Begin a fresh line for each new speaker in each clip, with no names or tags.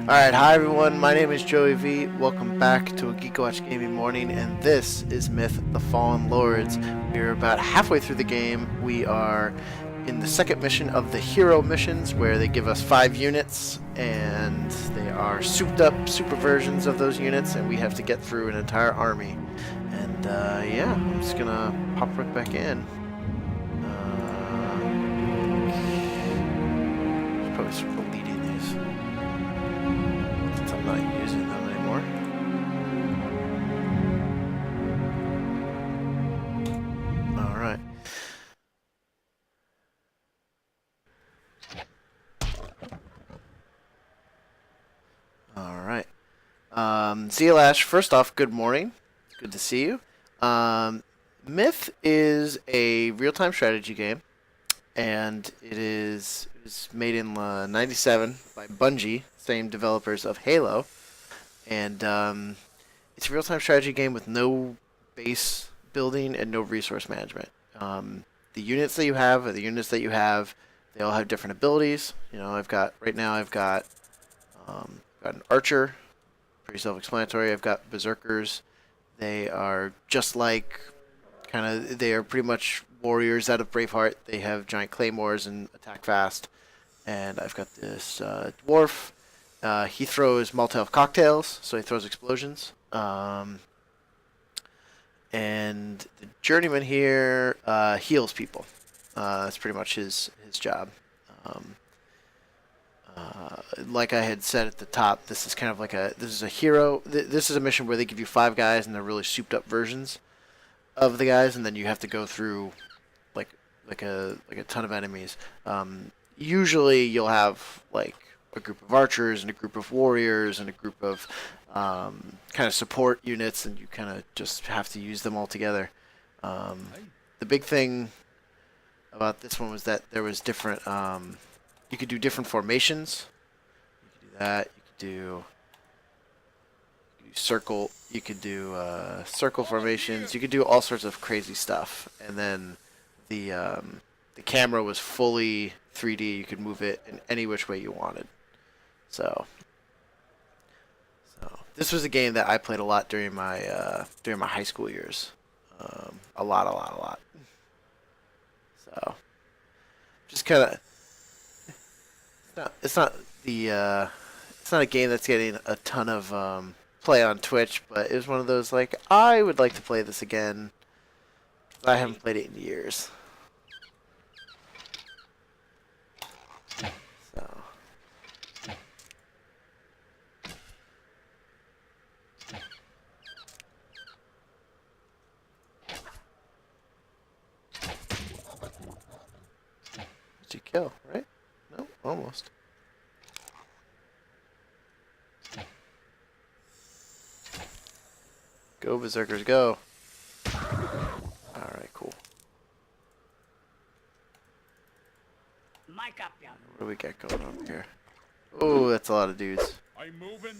Alright, hi everyone, my name is Joey V. Welcome back to a Geek Watch Gaming Morning, and this is Myth the Fallen Lords. We're about halfway through the game. We are in the second mission of the hero missions, where they give us 5 units, and they are souped up super versions of those units, and we have to get through an entire army. And yeah, I'm just gonna pop right back in. Probably start deleting these. I'm not using them anymore. Alright. Alright. Zealash, first off, good morning. Good to see you. Myth is a real-time strategy game, and it is made in 97 by Bungie, same developers of Halo. And it's a real-time strategy game with no base building and no resource management. The units that you have are the units that you have. They all have different abilities. You know, I've got an archer, pretty self-explanatory. I've got berserkers. They are just like they are pretty much warriors out of Braveheart. They have giant claymores and attack fast. And I've got this dwarf. He throws Molotov cocktails, so he throws explosions. And the journeyman here heals people. That's pretty much his job. Like I had said at the top, this is kind of like this is a hero. This is a mission where they give you 5 guys, and they're really souped up versions of the guys, and then you have to go through like a ton of enemies. Usually you'll have like a group of archers and a group of warriors and a group of kind of support units, and you kind of just have to use them all together. The big thing about this one was that there was different. You could do different formations. You could do that. You could do circle. You could do circle formations. You could do all sorts of crazy stuff. And then the camera was fully 3D. You could move it in any which way you wanted. So this was a game that I played a lot during my high school years. A lot. So just kind of. It's not a game that's getting a ton of play on Twitch, but it was one of those like I would like to play this again. I haven't played it in years. So. Did you kill, right? No, almost. Go, berserkers, go. Alright, cool. What do we got going on here? Oh, that's a lot of dudes.
I'm moving.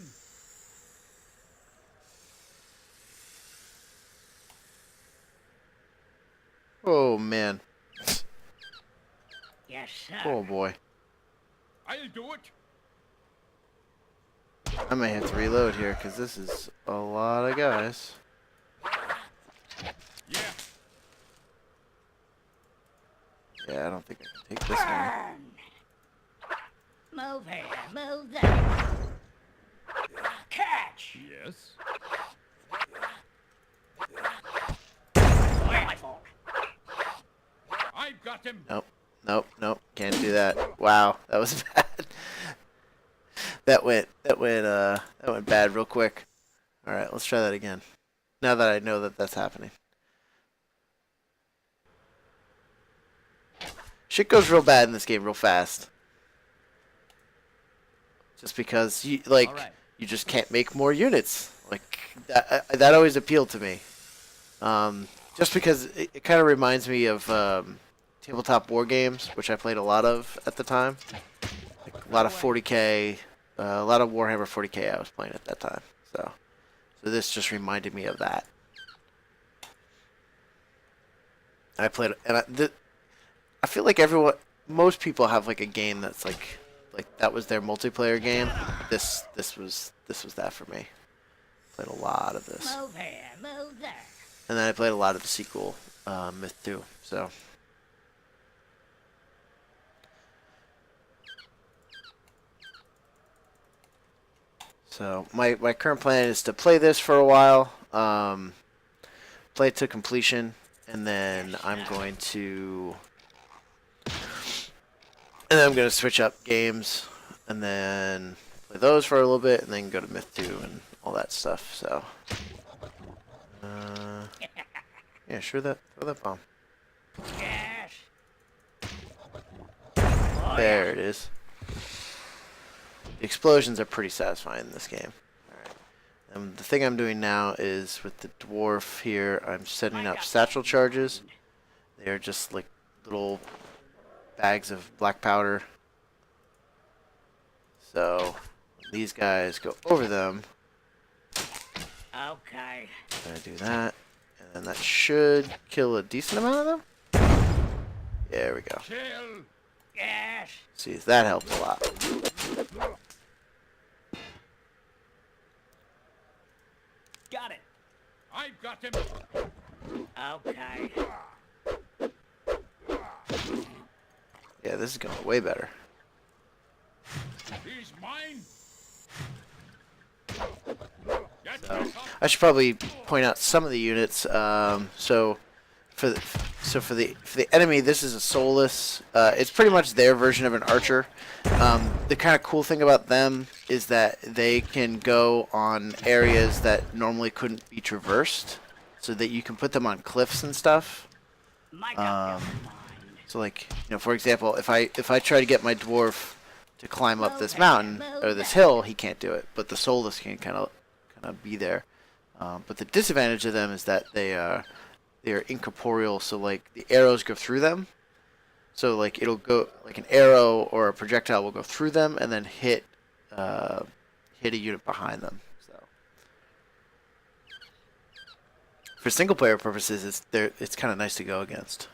Oh, man.
Yes, sir.
Oh, boy.
I'll do it.
I might have to reload here, because this is a lot of guys.
Yeah.
Yeah, I don't think I can take this one.
Move here, move there. Catch.
Yes.
Rifle.
I've got him.
Nope. Can't do that. Wow, that was bad. That went bad real quick. All right, let's try that again. Now that I know that that's happening. Shit goes real bad in this game real fast. Just because you you just can't make more units. Like that always appealed to me. Just because it kind of reminds me of tabletop war games, which I played a lot of at the time. Like a lot of 40K, a lot of Warhammer 40K I was playing at that time. So this just reminded me of that. I played, and I feel like most people have like a game that's like that was their multiplayer game. this was that for me. Played a lot of this,
Move here, move there.
and then I played a lot of the sequel, Myth 2. So my current plan is to play this for a while, play it to completion, and then I'm going to switch up games, and then play those for a little bit, and then go to Myth 2 and all that stuff. So, yeah, sure that throw that bomb.
Yes.
There it is. The explosions are pretty satisfying in this game. Alright. The thing I'm doing now is with the dwarf here, I'm setting up satchel charges. They are just like little bags of black powder. So these guys go over them.
Okay.
I'm gonna do that, and then that should kill a decent amount of them. There we go.
Kill.
Yes.
See, that helps a lot.
Got it.
I've got him.
Okay.
Yeah, this is going way better.
He's mine. Get
So,
back up.
I should probably point out some of the units. So for the enemy, this is a soulless. It's pretty much their version of an archer. The kind of cool thing about them is that they can go on areas that normally couldn't be traversed, so that you can put them on cliffs and stuff.
Make up your mind.
So like, for example, if I try to get my dwarf to climb up this mountain or this hill, he can't do it, but the soulless can kind of be there. But the disadvantage of them is that they are incorporeal, so like the arrows go through them. So like it'll go like an arrow or a projectile will go through them and then hit a unit behind them. So for single player purposes, it's kind of nice to go against.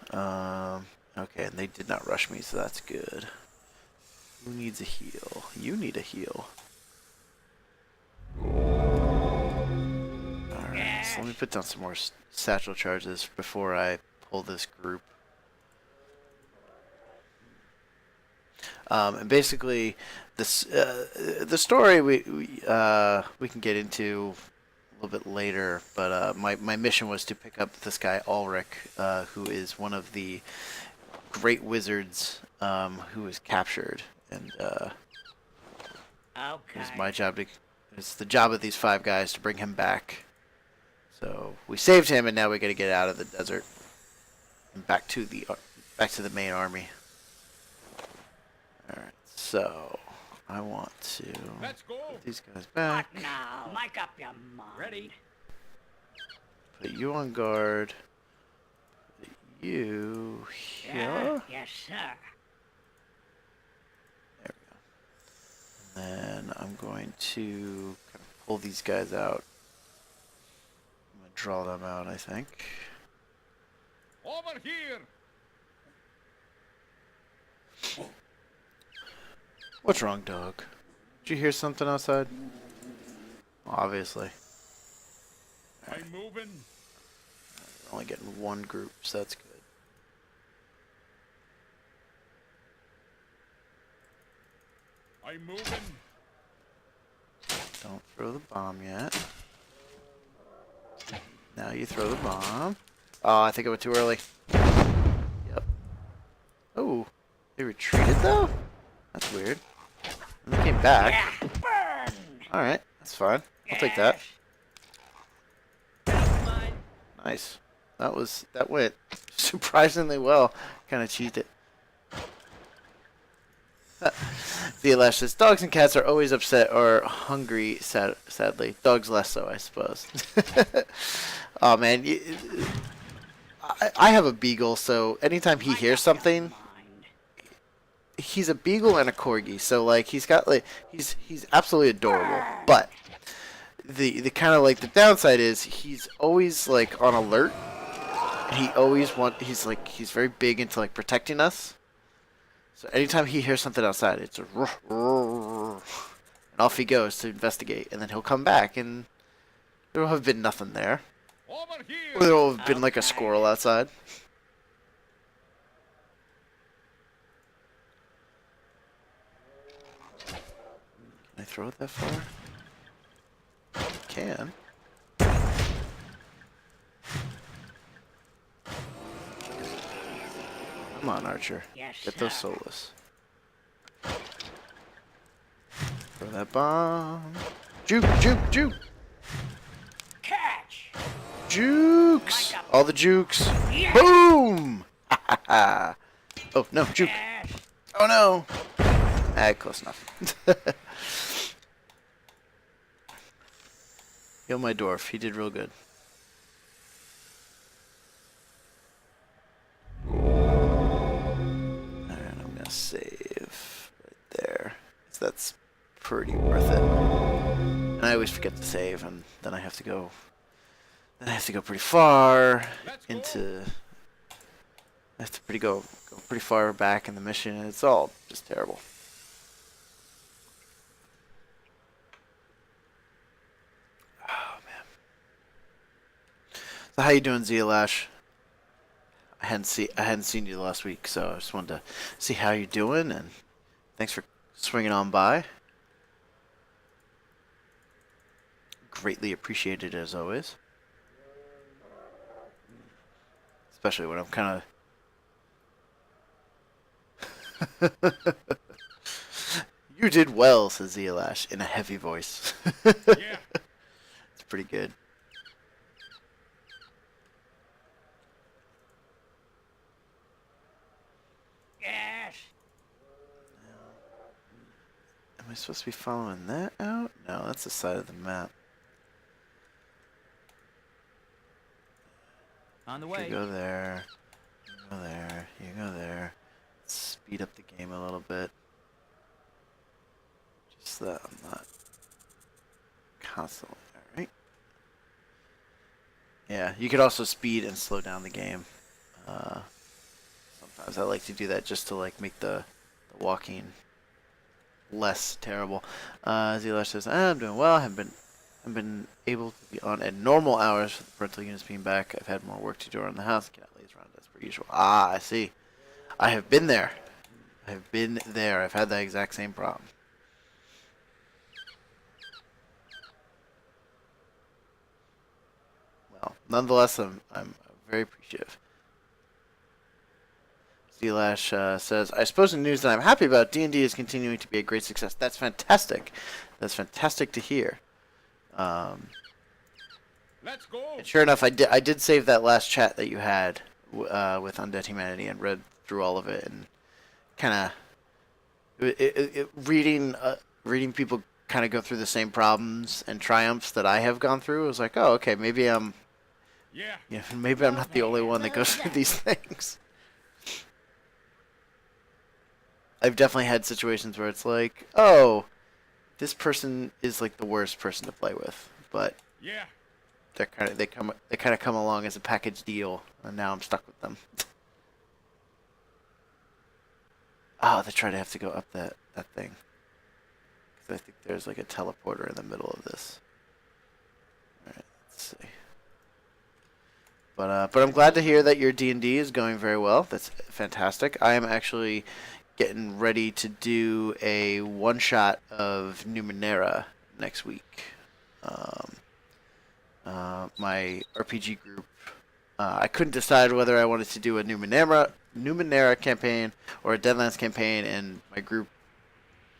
Okay, and they did not rush me, so that's good. Who needs a heal? You need a heal. Alright, so let me put down some more satchel charges before I pull this group. And basically, this the story we can get into a little bit later, but my mission was to pick up this guy Ulrich, who is one of the great wizards who was captured, and it's my job to. It's the job of these 5 guys to bring him back. So we saved him, and now we got to get out of the desert and back to the main army. All right, so I want to
Let's go.
put these guys
What
back.
now? Make up your mind.
Ready.
Put you on guard. Put you here.
Yeah. Yes, sir.
There we go. And then I'm going to kind of pull these guys out. I'm going to draw them out, I think.
Over here.
What's wrong, dog? Did you hear something outside? Obviously.
I'm moving.
We're only getting one group, so that's good.
I'm moving.
Don't throw the bomb yet. Now you throw the bomb. Oh, I think it went too early. Yep. Oh, they retreated though? That's weird. And they came back.
Yeah. Burn.
Alright, that's fine. I'll take that.
That's mine.
Nice. That went surprisingly well. Kind of cheesed it. Violash says, dogs and cats are always upset or hungry, sadly. Dogs less so, I suppose. Oh, man. I have a beagle, so anytime he hears something, he's a beagle and a corgi. So, like, he's absolutely adorable. But the kind of, like, the downside is he's always, like, on alert. He's very big into, like, protecting us. So anytime he hears something outside, it's a and And off he goes to investigate, and then he'll come back, and there will have been nothing there.
Over here.
Or there will have been like a squirrel outside. Can I throw it that far? Can. Come on, Archer.
Yes,
Get those
sir.
soulless. Throw that bomb. Juke, juke, juke.
Catch.
Jukes.
Mike up.
All the jukes.
Yes.
Boom. Oh, no, juke.
Yes.
Oh, no. Ah, close enough. Heal my dwarf. He did real good. Alright, I'm gonna save right there. 'Cause that's pretty worth it. And I always forget to save, and then I have to go. Then I have to go pretty far
Let's go.
into. I have to go pretty far back in the mission, and it's all just terrible. Oh man. So how you doing, Zealash? I hadn't seen you last week, so I just wanted to see how you're doing, and thanks for swinging on by. Greatly appreciated as always. Especially when I'm kind of. You did well, says Zealash in a heavy voice.
Yeah.
It's pretty good.
Yes.
Am I supposed to be following that out? No, that's the side of the map.
On the
You
way.
go there. You go there. You go there. Speed up the game a little bit. Just that I'm not constantly. Alright. Yeah, you could also speed and slow down the game. Sometimes I like to do that just to like make the walking less terrible. Zealash says, I'm doing well. I've been able to be on at normal hours with the parental units being back. I've had more work to do around the house. Cat lays around as per usual. Ah, I see. I have been there. I have been there. I've had that exact same problem. Well, nonetheless, I'm very appreciative. Zealash says, I suppose the news that I'm happy about, D&D is continuing to be a great success. That's fantastic. That's fantastic to hear.
Let's go.
And sure enough, I did save that last chat that you had with Undead Humanity and read through all of it, and kind of reading people kind of go through the same problems and triumphs that I have gone through. I was like, oh, okay, maybe I'm
Yeah.
maybe I'm not the only one that goes through these things. I've definitely had situations where it's like, oh, this person is like the worst person to play with, but
Yeah.
they kind of come along as a package deal, and now I'm stuck with them. Oh, they try to have to go up that thing, because I think there's like a teleporter in the middle of this. All right, let's see. But I'm glad to hear that your D&D is going very well. That's fantastic. I am actually getting ready to do a one-shot of Numenera next week. My RPG group, I couldn't decide whether I wanted to do a Numenera campaign or a Deadlands campaign, and my group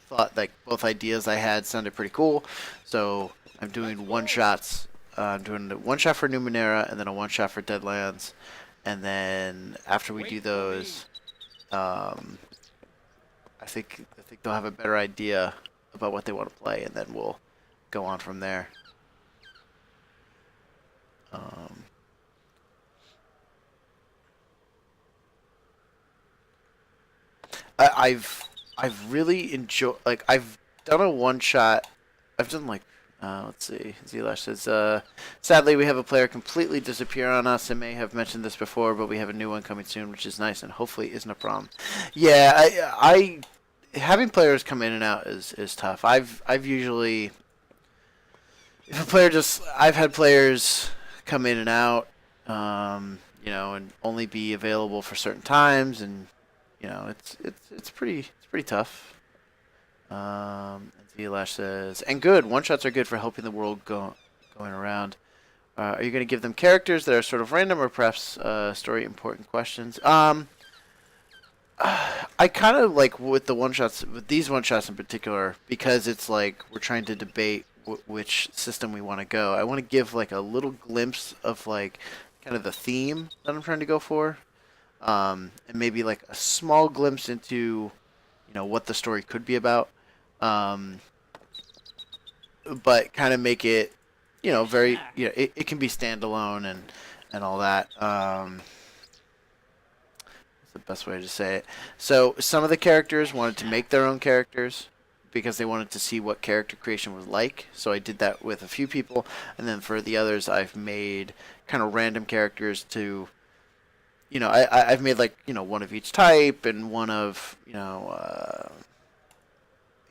thought like both ideas I had sounded pretty cool, so I'm doing one-shots. I'm doing a one-shot for Numenera and then a one-shot for Deadlands, and then after we do those, I think they'll have a better idea about what they want to play, and then we'll go on from there. I've really enjoyed, like, I've done a one shot. I've done like let's see. Zealash says, sadly we have a player completely disappear on us. I may have mentioned this before, but we have a new one coming soon, which is nice and hopefully isn't a problem. Yeah, having players come in and out is tough. I've usually if a player just I've had players come in and out, you know, and only be available for certain times, and you know, it's pretty tough. And Zlash says, and good one shots are good for helping the world going around. Are you going to give them characters that are sort of random, or perhaps story important questions? I kind of like with the one shots, with these one shots in particular, because it's like we're trying to debate which system we want to go. I want to give like a little glimpse of like kind of the theme that I'm trying to go for, and maybe like a small glimpse into, you know, what the story could be about, but kind of make it, you know, very, you know, it can be standalone and all that. The best way to say it. So some of the characters wanted to make their own characters because they wanted to see what character creation was like. So I did that with a few people, and then for the others, I've made kind of random characters to, you know, I've made like, you know, one of each type and one of, you know,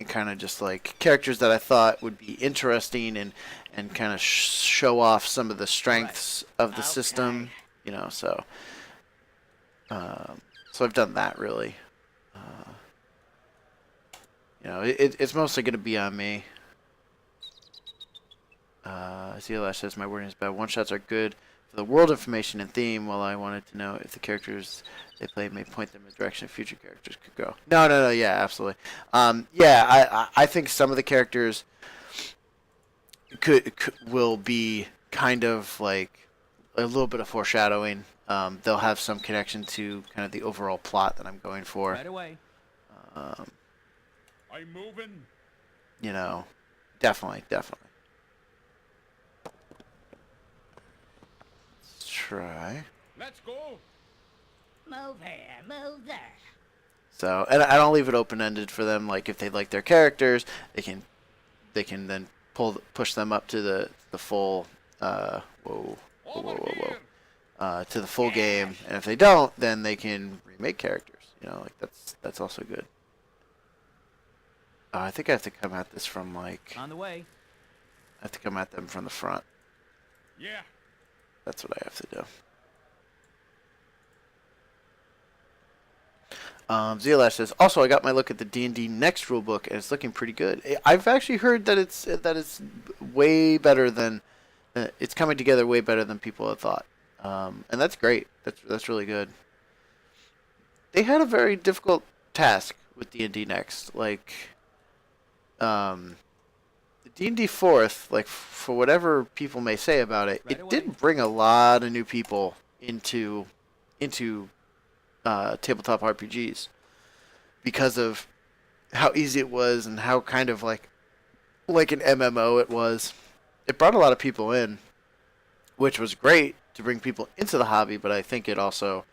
and kind of just like characters that I thought would be interesting and kind of show off some of the strengths of the system, you know. So. So I've done that really. You know, it's mostly going to be on me. ZLash says my wording is bad. One shots are good for the world information and theme. While I wanted to know if the characters they play may point them in the direction future characters could go. No. Yeah, absolutely. Yeah, I think some of the characters will be kind of like a little bit of foreshadowing. They'll have some connection to kind of the overall plot that I'm going for.
Right away.
I'm moving.
You know, definitely. Let's try.
Let's go.
Move here, move there.
So, and I don't leave it open-ended for them. Like if they like their characters, they can then push them up to the full. Whoa. To the full game, and if they don't, then they can remake characters. You know, like that's also good. I think I have to come at this from like.
On the way.
I have to come at them from the front.
Yeah.
That's what I have to do. Zlash says, also I got my look at the D&D Next rulebook, and it's looking pretty good. I've actually heard that it's way better than it's coming together way better than people had thought. And that's great. That's really good. They had a very difficult task with D&D Next. Like, the D&D 4th, like, for whatever people may say about it, it did bring a lot of new people into tabletop RPGs because of how easy it was and how kind of like an MMO it was. It brought a lot of people in, which was great to bring people into the hobby, but I think it also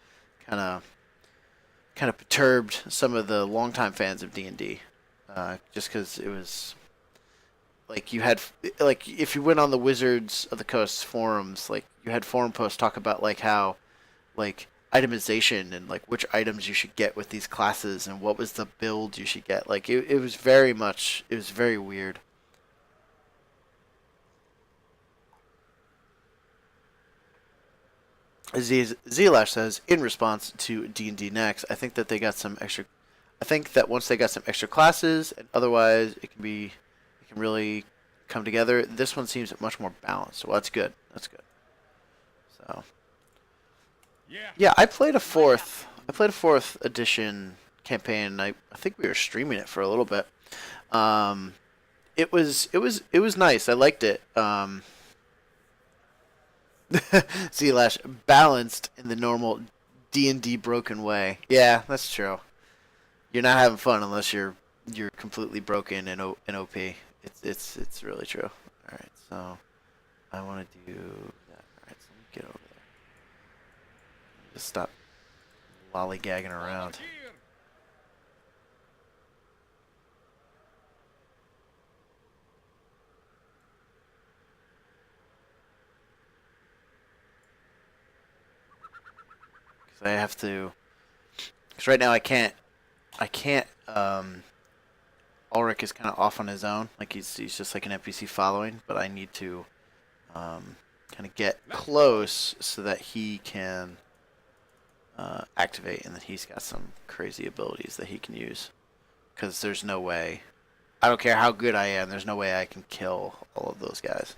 kind of perturbed some of the longtime fans of D&D, just because it was like you had like if you went on the Wizards of the Coast forums, like you had forum posts talk about like how like itemization and like which items you should get with these classes and what was the build you should get. Like it was very weird. Zlash says, in response to D&D Next, I think that they got some extra. I think that once they got some extra classes, and otherwise it can really come together. This one seems much more balanced, so that's good. So, yeah, I played a fourth edition campaign. I think we were streaming it for a little bit. It was nice. I liked it. Zlash balanced in the normal D&D broken way. Yeah, that's true. You're not having fun unless you're completely broken in OP. It's really true. All right, so I want to do that. All right, so let me get over there. Just stop lollygagging around. I have to, because right now I can't Ulrich is kind of off on his own, like he's just like an NPC following. But I need to kind of get close so that he can activate, and then he's got some crazy abilities that he can use. Because there's no way, I don't care how good I am, there's no way I can kill all of those guys.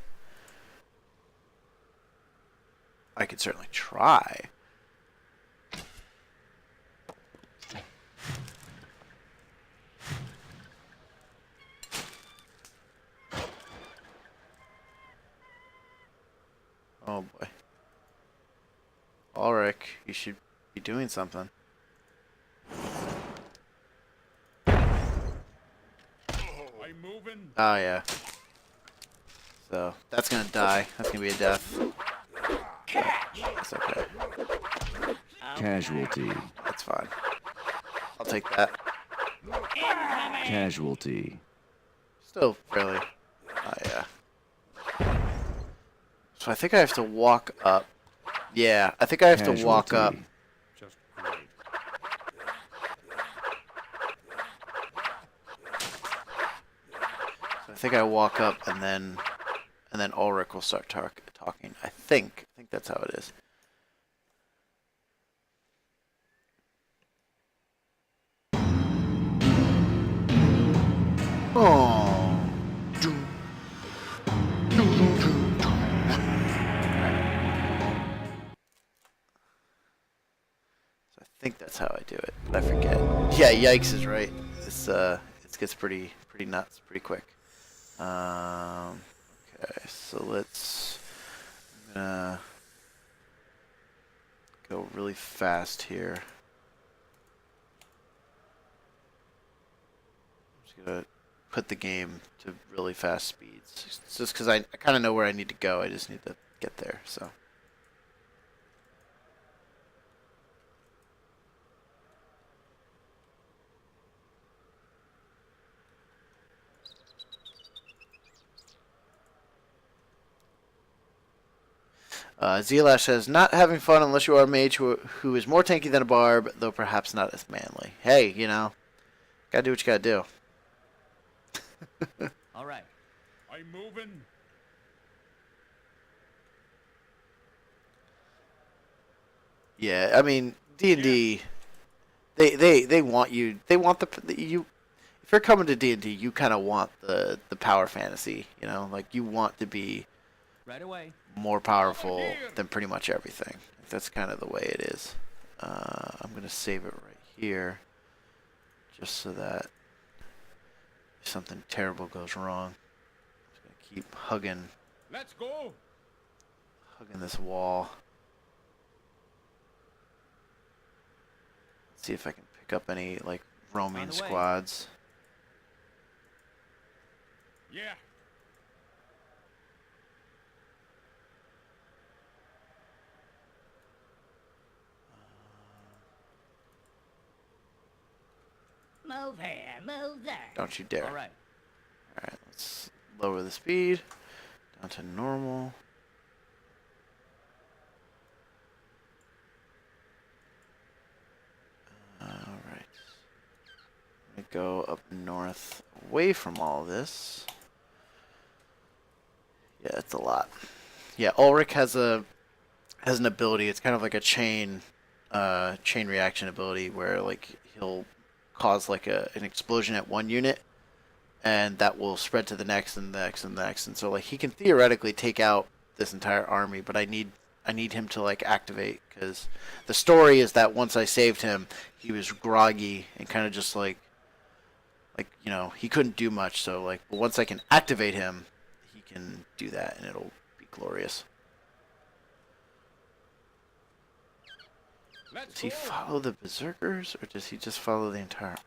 I could certainly try. Oh boy. Ulrich, you should be doing something.
I'm moving.
Oh yeah. So that's gonna die. That's gonna be a death. That's okay.
Casualty.
That's fine. I'll take that.
Casualty.
Still fairly. Oh yeah. So I think I have to walk up. Yeah, I think I have to walk up.
Just great.
So I think I walk up and then Ulrich will start talking. I think that's how it is. Oh. So I think that's how I do it, but I forget. Yeah, yikes is right. It gets pretty nuts pretty quick. Okay, so I'm gonna go really fast here. I'm just gonna put the game to really fast speeds. It's just because I kind of know where I need to go. I just need to get there. So. Zelash says, not having fun unless you are a mage who is more tanky than a barb, though perhaps not as manly. Hey, you know, gotta do what you gotta do.
All right.
I'm moving.
Yeah, I mean, D&D, they want you, they want you, if you're coming to D&D, you kind of want the power fantasy, you know, like you want to be
Right away.
more powerful than pretty much everything. That's kind of the way it is. I'm going to save it right here just so that if something terrible goes wrong, I'm just going to keep hugging
Let's go.
this wall. See if I can pick up any like roaming
On the way.
squads.
Yeah.
Move here, move there.
Don't you dare.
All right.
Alright, let's lower the speed down to normal. Alright. I'm gonna go up north away from all this. Yeah, it's a lot. Yeah, Ulrich has an ability. It's kind of like a chain reaction ability where like he'll cause like an explosion at one unit, and that will spread to the next and the next and the next. And so like he can theoretically take out this entire army, but I need him to like activate, because the story is that once I saved him, he was groggy and kind of just like you know, he couldn't do much. So like, but once I can activate him, he can do that, and it'll be glorious.
Let's
Does he
go.
follow the berserkers, or does he just follow the entire army?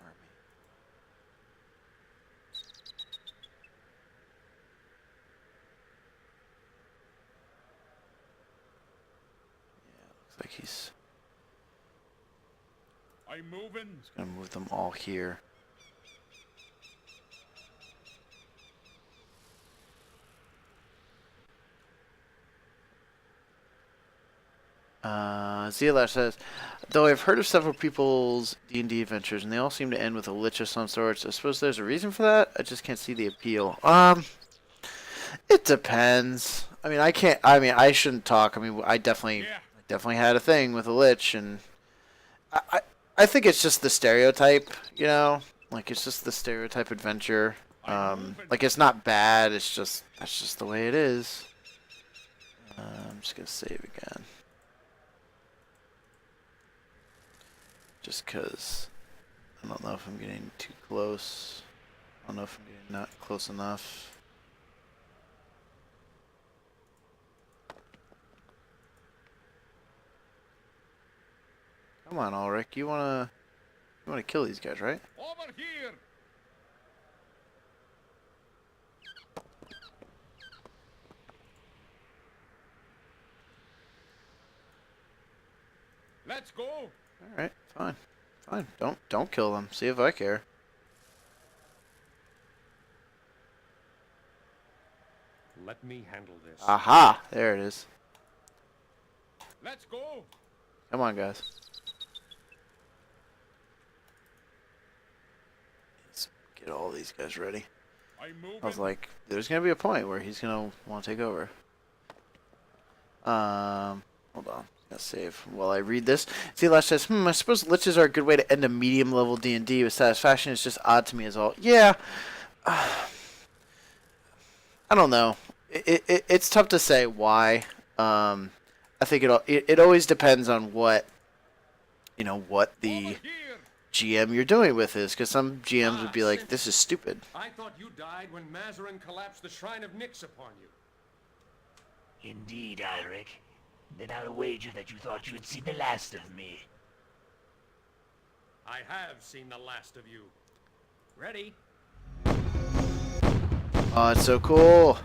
Yeah, looks like he's
I'm moving.
gonna move them all here. Zealash says, though I've heard of several people's D&D adventures, and they all seem to end with a lich of some sorts. I suppose there's a reason for that. I just can't see the appeal. It depends. I mean, I can't. I mean, I shouldn't talk. I mean, I definitely had a thing with a lich, and I think it's just the stereotype. You know, like it's just the stereotype adventure. Like it's not bad. It's just that's just the way it is. I'm just gonna save again. Just because I don't know if I'm getting too close. I don't know if I'm getting not close enough. Come on, Ulrich. You wanna kill these guys, right?
Over here. Let's go.
All right, fine, fine. Don't kill them. See if I care.
Let me handle this.
Aha! There it is.
Let's go.
Come on, guys. Let's get all these guys ready.
I'm moving.
I was like, there's gonna be a point where he's gonna want to take over. Hold on. Gotta save while I read this. Zealash says, I suppose liches are a good way to end a medium level D&D with satisfaction. It's just odd to me as all. Yeah. I don't know. It's tough to say why. I think it always depends on what what the
Over here.
GM you're doing with is, because some GMs would be like, this is stupid.
I thought you died when Mazarin collapsed the Shrine of Nyx upon you.
Indeed, Ulrich. Then I'll wager that you thought you had seen the last of me.
I have seen the last of you.
Ready.
Oh, it's so cool.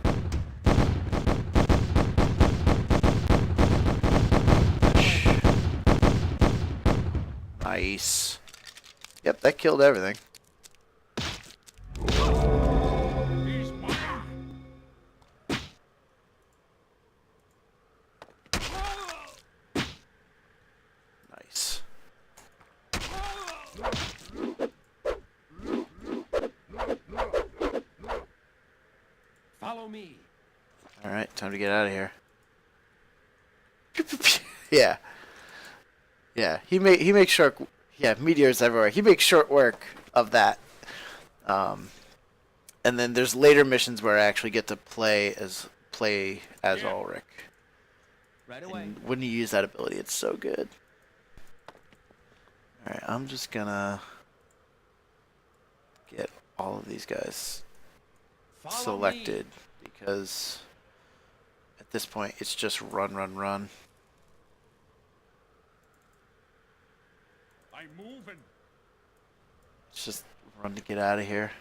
Nice. Yep, that killed everything.
He's mine.
Nice.
Follow me.
All right, time to get out of here. Yeah. Yeah, he makes short. Yeah, meteors everywhere. He makes short work of that. And then there's later missions where I actually get to play as Ulrich.
Right away.
And when you use that ability, it's so good. All right, I'm just gonna get all of these guys
Follow
selected
me.
because at this point it's just run, run, run.
I'm moving.
It's just run to get out of here.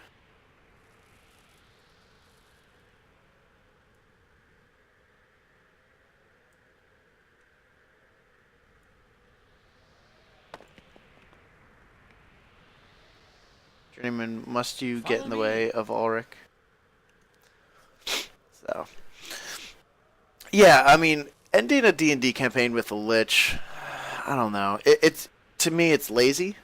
Journeyman, must you get in the way of Ulrich? So, yeah, I mean, ending a D&D campaign with a lich, I don't know. It's to me, it's lazy.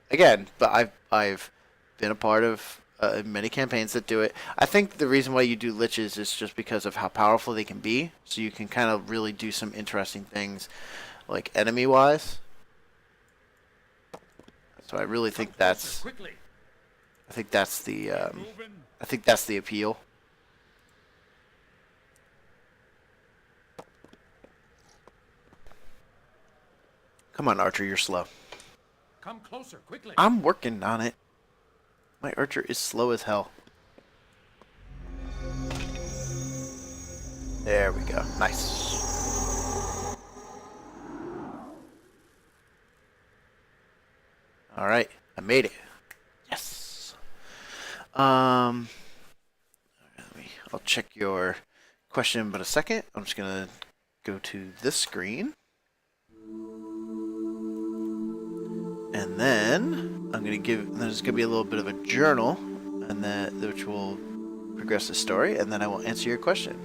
Again, but I've been a part of many campaigns that do it. I think the reason why you do liches is just because of how powerful they can be. So you can kind of really do some interesting things, like enemy-wise. So I really think that's.
Quickly.
I think that's the.
Moving.
I think that's the appeal. Come on, Archer, you're slow.
Come closer, quickly.
I'm working on it. My Archer is slow as hell. There we go. Nice. All right, I made it. Yes. I'll check your question in a second. I'm just gonna go to this screen. And then there's gonna be a little bit of a journal, and which will progress the story, and then I will answer your question.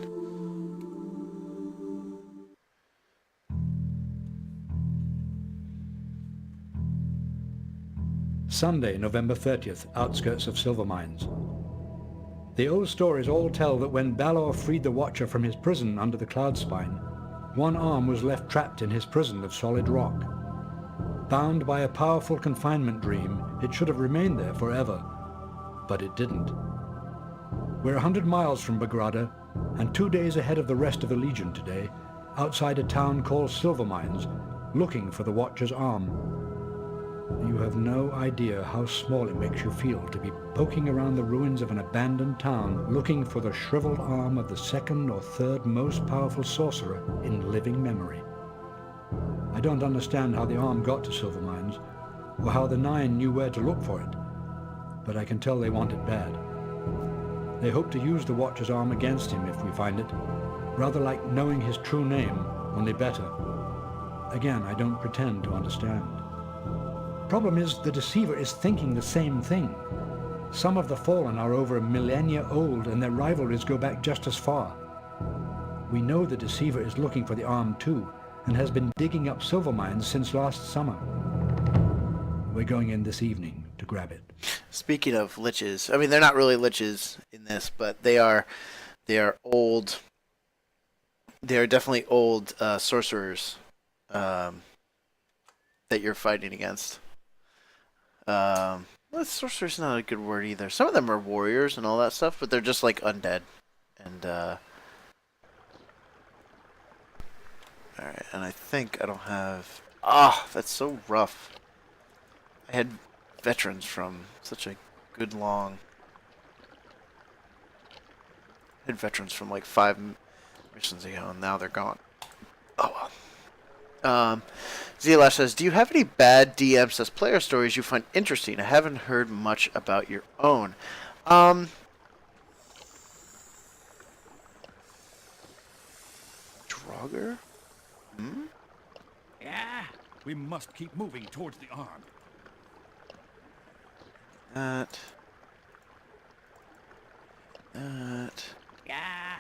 Sunday, November 30th, outskirts of Silver Mines. The old stories all tell that when Balor freed the Watcher from his prison under the Cloud Spine, one arm was left trapped in his prison of solid rock. Bound by a powerful confinement dream, it should have remained there forever, but it didn't. We're 100 miles from Bagrada, and 2 days ahead of the rest of the Legion today, outside a town called Silver Mines, looking for the Watcher's arm. You have no idea how small it makes you feel to be poking around the ruins of an abandoned town looking for the shriveled arm of the second or third most powerful sorcerer in living memory. I don't understand how the arm got to Silver Mines, or how the Nine knew where to look for it, but I can tell they want it bad. They hope to use the Watcher's arm against him if we find it, rather like knowing his true name, only better. Again, I don't pretend to understand. Problem is, the Deceiver is thinking the same thing. Some of the Fallen are over millennia old, and their rivalries go back just as far. We know the Deceiver is looking for the arm too, and has been digging up silver mines since last summer. We're going in this evening to grab it.
Speaking of liches, I mean, they're not really liches in this, but they are old. They are definitely old sorcerers that you're fighting against. Well, sorcerer's not a good word either. Some of them are warriors and all that stuff, but they're just like undead. And alright, and I think I don't have... Ah, that's so rough. I had veterans from such a good long... I had veterans from like 5 missions ago, and now they're gone. Oh well. Zelash says, do you have any bad DM player stories you find interesting? I haven't heard much about your own. Draugr? Hmm?
Yeah. We must keep moving towards the arm.
That.
Yeah.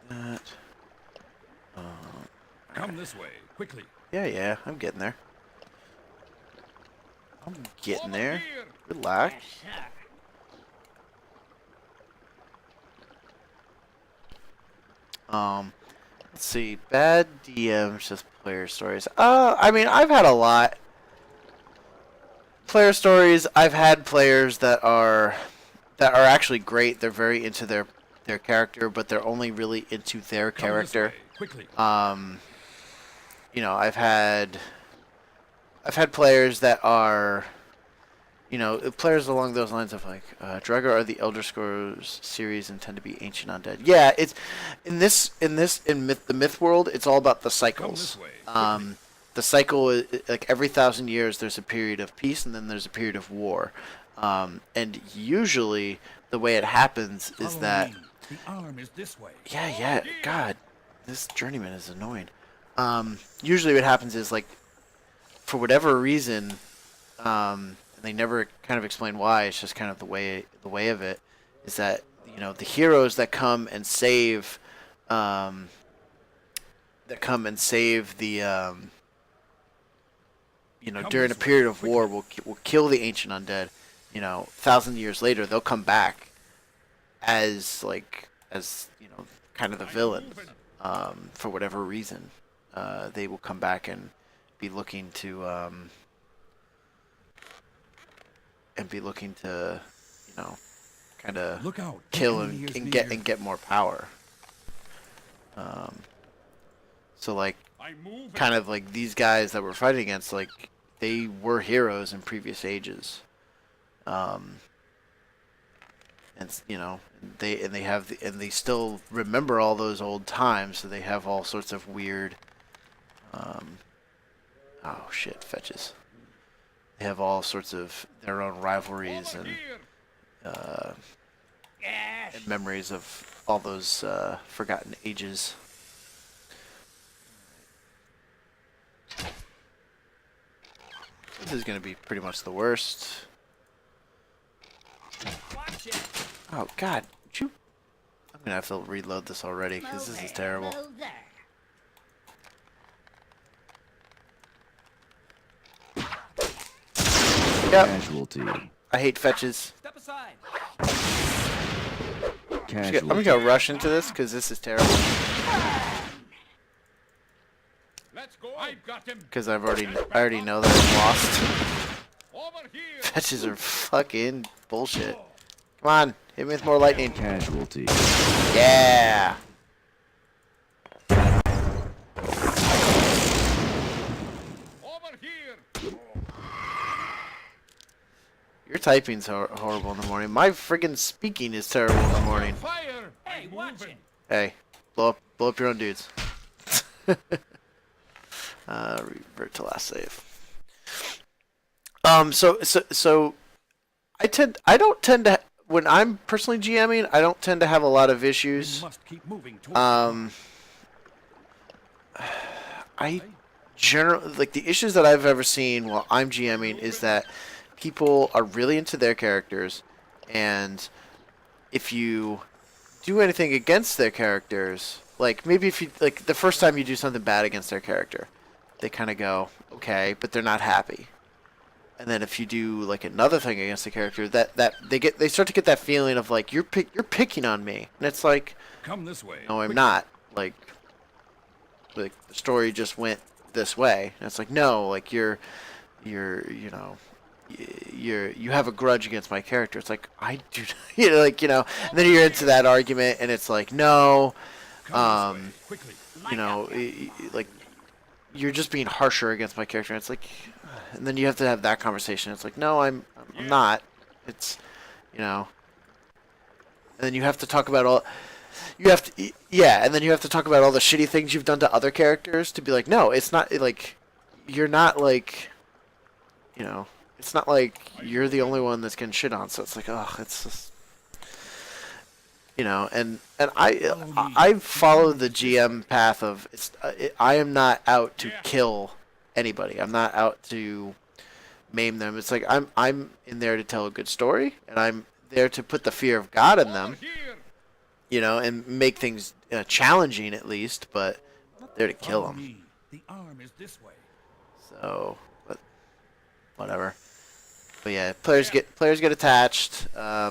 That.
Come this way, quickly.
Yeah, I'm getting there. I'm getting
Over
there.
here.
Relax.
Yes, sir.
Let's see. Bad DMs, just player stories. I mean, I've had a lot. Player stories. I've had players that are actually great. They're very into their character, but they're only really into their
Come this
character.
way, quickly.
You know, I've had players that are, you know, players along those lines of like, Draugr are the Elder Scrolls series and tend to be ancient undead. Yeah, it's in the myth world, it's all about the cycles.
Come this way, quickly.
The cycle is like every 1,000 years there's a period of peace and then there's a period of war. And usually the way it happens is
Follow
that
me. The arm is this way.
yeah, God, this journeyman is annoying. Usually what happens is, like, for whatever reason, and they never kind of explain why, it's just kind of the way of it, is that, you know, the heroes that come and save the, you know,
Come
during a
this way,
period of
quickly.
war will kill the ancient undead. You know, 1,000 years later, they'll come back as, like, you know, kind of the villain, for whatever reason. They will come back and be looking to, you know, kind of
Look out. the
kill
enemy is
and
near.
get more power. So like,
I move.
kind of like these guys that we're fighting against, like, they were heroes in previous ages. And you know, they still remember all those old times, so they have all sorts of weird oh shit, fetches. They have all sorts of their own rivalries
Over
and
here.
Yes.
memories of all those forgotten ages. This is gonna be pretty much the worst.
Watch it.
Oh God, would you? I'm gonna have to reload this already because this is
Move
terrible.
there, move there.
Yep.
Casualty.
I hate fetches.
Step aside.
I'm
Casualty.
gonna rush into this because this is terrible.
Let's go. I've got him.
Because I already know that I'm lost.
Over here.
Fetches are fucking bullshit. Come on, hit me with more lightning.
Casualty.
Yeah.
Over here.
Your typing's horrible in the morning. My friggin' speaking is terrible in the morning.
Fire.
Hey,
I'm
watch
moving.
it.
Hey, blow up your own dudes. Revert to last save. So I don't tend to, when I'm personally GMing, I don't tend to have a lot of
We
issues.
must keep moving towards
I generally, like, the issues that I've ever seen while I'm GMing is that people are really into their characters, and if you do anything against their characters, like maybe if you, like, the first time you do something bad against their character, they kind of go, okay, but they're not happy. And then if you do like another thing against the character, that they start to get that feeling of like you're picking on me, and it's like,
Come this way.
no, I'm not. Like the story just went this way, and it's like, no, like you have a grudge against my character. It's like, I do, and then you're into that argument, and it's like, no,
Come this way. Quickly.
like you're just being harsher against my character. And it's like, and then you have to have that conversation. It's like, no, I'm not. It's, and then you have to talk about all. And then you have to talk about all the shitty things you've done to other characters to be like, no, it's not like, you're not like, it's not like you're the only one that's getting shit on. So it's like, oh, it's just, and I follow the GM path of I am not out to kill anybody. I'm not out to maim them. It's like I'm in there to tell a good story, and I'm there to put the fear of God in them. And make things challenging at least, but I'm not there to kill
Follow
them.
me. The arm is this way.
So, but whatever. But yeah, players get attached.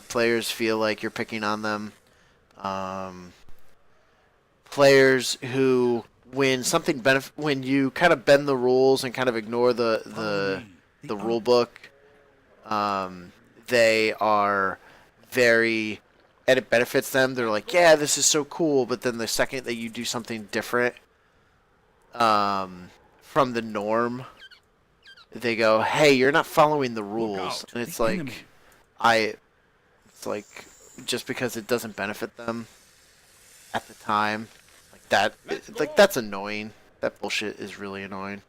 Players feel like you're picking on them. Players who, when you kind of bend the rules and kind of ignore the rule book, they are very, and it benefits them. They're like, yeah, this is so cool. But then the second that you do something different from the norm, they go, hey, you're not following the rules.
out,
And it's
the
like,
enemy.
it's like, just because it doesn't benefit them at the time, like that, that's annoying. That bullshit is really annoying.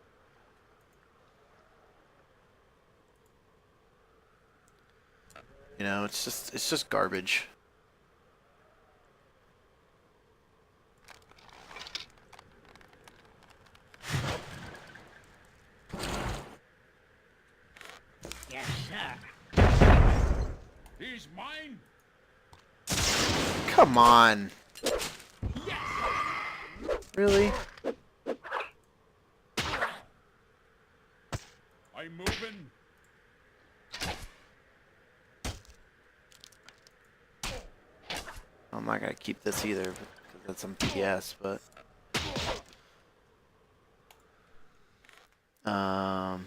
It's just garbage.
Yes, sir.
He's mine.
Come on. Really?
I'm moving.
I'm not gonna keep this either because that's some BS, but let's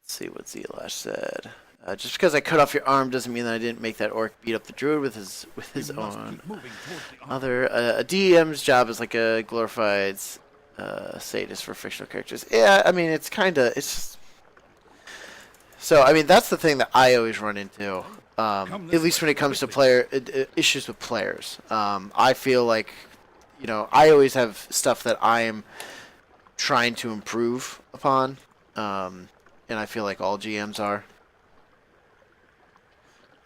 see what Zelash said. Just because I cut off your arm doesn't mean that I didn't make that orc beat up the druid with his
We must
own.
keep moving towards the arm.
A DM's job is like a glorified sadist for fictional characters. Yeah, I mean, it's just... So, I mean, that's the thing that I always run into, at least when it comes to player issues with players. I feel like, I always have stuff that I am trying to improve upon, and I feel like all GMs are.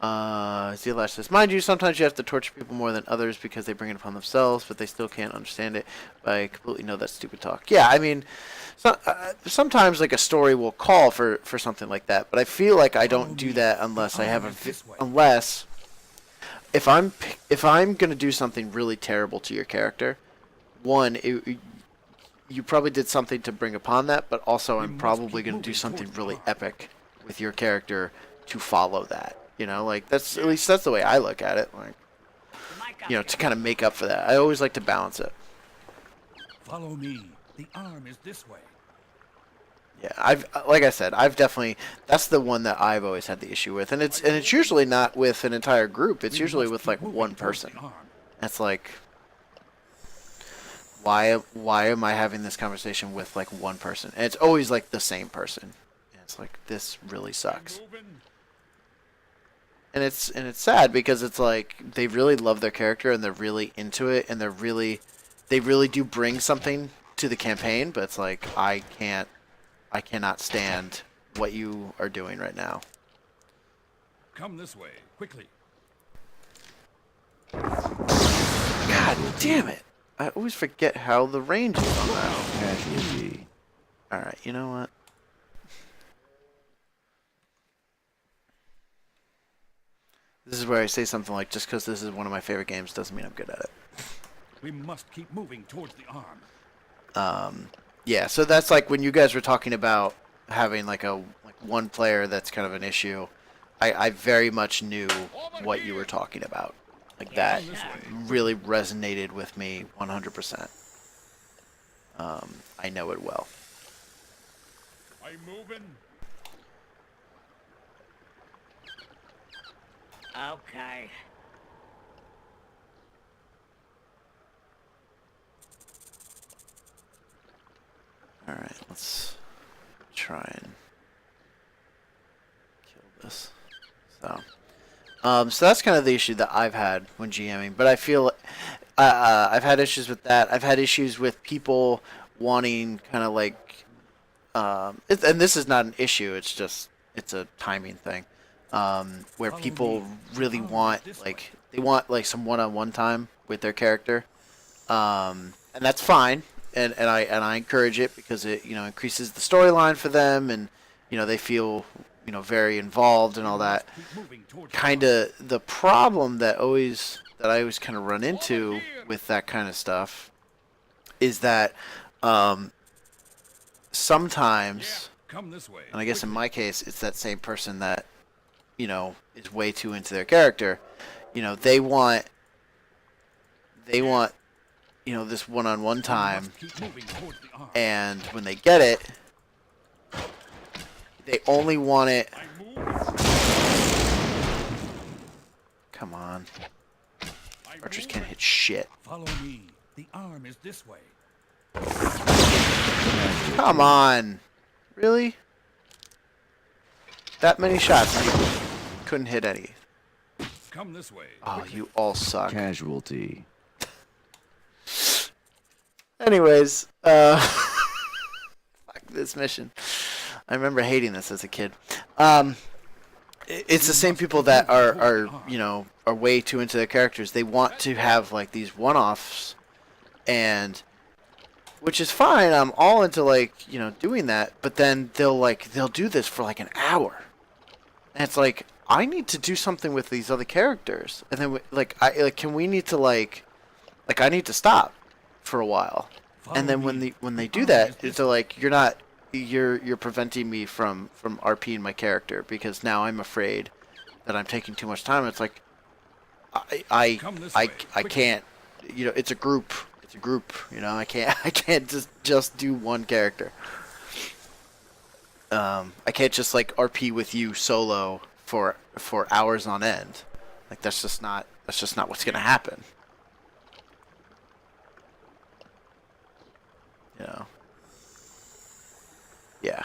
Zelash says, mind you, sometimes you have to torture people more than others because they bring it upon themselves, but they still can't understand it. But I completely know that's stupid talk. Yeah, I mean, sometimes like a story will call for something like that, but I feel like I don't do that unless I have unless if I'm gonna do something really terrible to your character, one, you probably did something to bring upon that, but also I'm
must
probably
keep
going to do
moving
something
towards the
really
arm.
epic with your character to follow that. You know, like that's at least that's the way I look at it. Like,
My
you know, to kind of make up for that. I always like to balance it.
Follow me. The arm is this way.
Yeah, like I said, I've definitely that's the one that I've always had the issue with, and it's usually not with an entire group. It's
We
usually
must
with
keep
like
moving
one
towards
person.
the arm.
It's like, why am I having this conversation with like one person? And it's always like the same person. And it's like this really sucks.
Moving.
And it's sad because it's like they really love their character and they're really into it and they really do bring something to the campaign, but it's like I cannot stand what you are doing right now.
Come this way, quickly.
God damn it. I always forget how the range is on that.
Casualty.
Alright, you know what? This is where I say something like, just because this is one of my favorite games doesn't mean I'm good at it.
We must keep moving towards the arm.
Yeah, so that's like when you guys were talking about having like one player that's kind of an issue. I very much knew what you were talking about. Like that really resonated with me 100%. I know it well.
I'm moving.
Okay.
Alright, let's try and kill this. So that's kind of the issue that I've had when GMing, but I feel I've had issues with that. I've had issues with people wanting kind of like, and this is not an issue. It's a timing thing, where people really want they want like some one-on-one time with their character, and that's fine. And I encourage it because it increases the storyline for them, and they feel very involved and all that.
Keep moving towards the
Kind of the problem that I always kind of run into with that kind of stuff is that sometimes,
Come this way.
and I guess in my case, it's that same person that is way too into their character. They want this one-on-one time,
Keep moving towards the arm.
and when they get it, they only want it.
I move.
Come on,
I
archers
move.
can't hit shit.
Follow me. The arm is this way.
Come on, really? That many shots, and you couldn't hit any.
Come this way.
Oh, you all suck.
Casualty.
Anyways, fuck this mission. I remember hating this as a kid. It's the same people that are way too into their characters. They want to have like these one-offs, and which is fine. I'm all into doing that, but then they'll do this for like an hour, and it's like I need to do something with these other characters, and then we need to I need to stop for a while, and then when they do that, it's like you're preventing me from RPing my character because now I'm afraid that I'm taking too much time. It's like I can't, it's a group. It's a group, I can't just do one character. I can't just RP with you solo for hours on end. Like that's just not what's gonna happen. Yeah.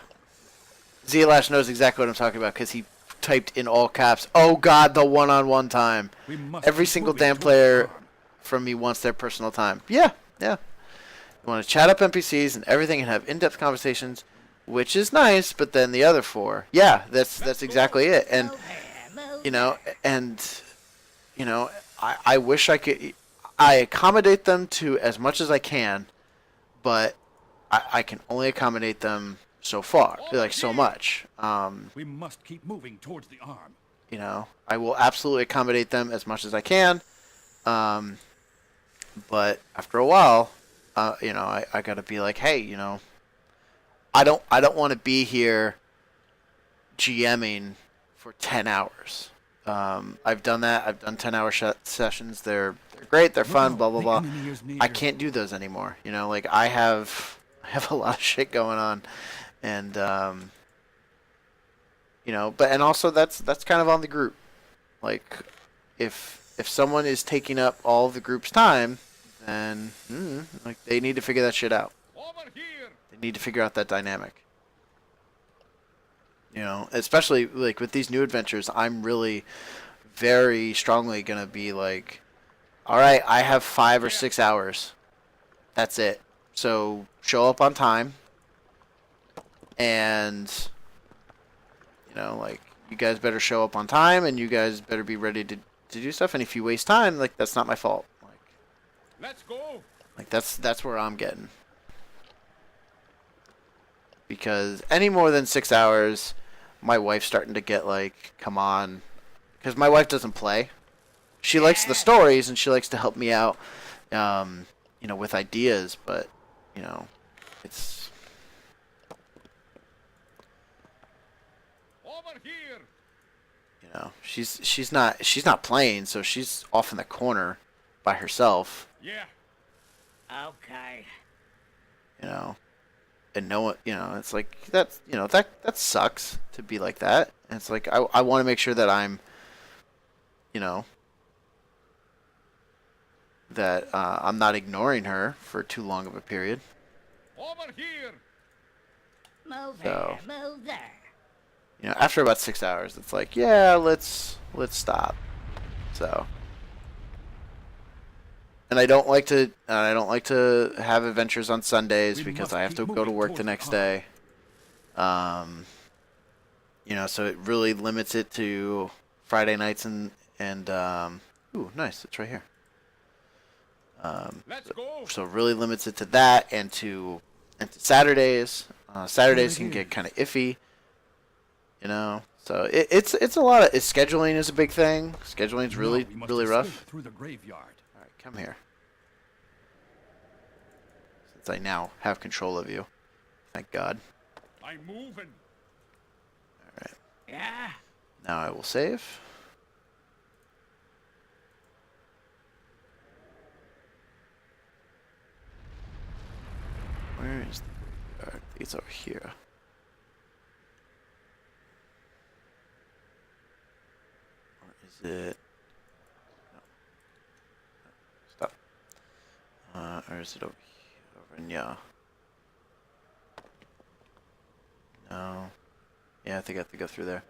Zelash knows exactly what I'm talking about because he typed in all caps, "Oh God, the one-on-one time."
We must
Every
keep
single
moving
damn
towards the
player
arm.
from me wants their personal time. Yeah. You want to chat up NPCs and everything and have in-depth conversations, which is nice. But then the other four, yeah, that's exactly it. And I wish I could. I accommodate them to as much as I can, but I can only accommodate them so far, so much.
We must keep moving towards the arm.
I will absolutely accommodate them as much as I can. But after a while, you know, I gotta be like, hey, you know, I don't want to be here GMing for 10 hours. I've done that. I've done 10-hour sessions. They're great. They're fun. Blah blah
The
blah.
enemy is near.
I can't do those anymore. You know, like I have a lot of shit going on, and you know, but and also that's kind of on the group. Like, if someone is taking up all the group's time, then like they need to figure that shit out.
Over here!
They need to figure out that dynamic. You know, especially like with these new adventures, I'm really very strongly gonna be like, all right, I have 5 or 6 hours. That's it. So show up on time, and you know, like you guys better show up on time, and you guys better be ready to do stuff. And if you waste time, like that's not my fault.
Let's go!
Like that's where I'm getting. Because any more than 6 hours, my wife's starting to get like, come on. Because my wife doesn't play. She likes the stories and she likes to help me out, you know, with ideas. But, you know, it's...
Over here!
You know, she's not playing, so she's off in the corner by herself.
Yeah.
Okay.
You know. And no one, you know, it's like that's, you know, that sucks to be like that. And it's like I want to make sure that I'm, you know, that I'm not ignoring her for too long of a period.
Over here!
Move
So-
here, move there.
You know, after about 6 hours, it's like, yeah, let's stop. So. And I don't like to have adventures on Sundays
We
because
must
I have to
keep
go to
moving
work the
towards
next
the
day. You know, so it really limits it to Friday nights and ooh, nice, it's right here.
Let's go!
So it really limits it to that and to Saturdays. Saturdays can get kind of iffy. You know, so it's a lot of scheduling is a big thing. Scheduling's really
No, we must
really
escape
rough.
Through the graveyard.
All right, come here. Since I now have control of you, thank God.
I'm moving!
All right,
Yeah.
now I will save. Where is the graveyard? I think it's over here. Or is it? No. Stop. Or is it over here? Over in yeah. No. Yeah, I think I have to go through there.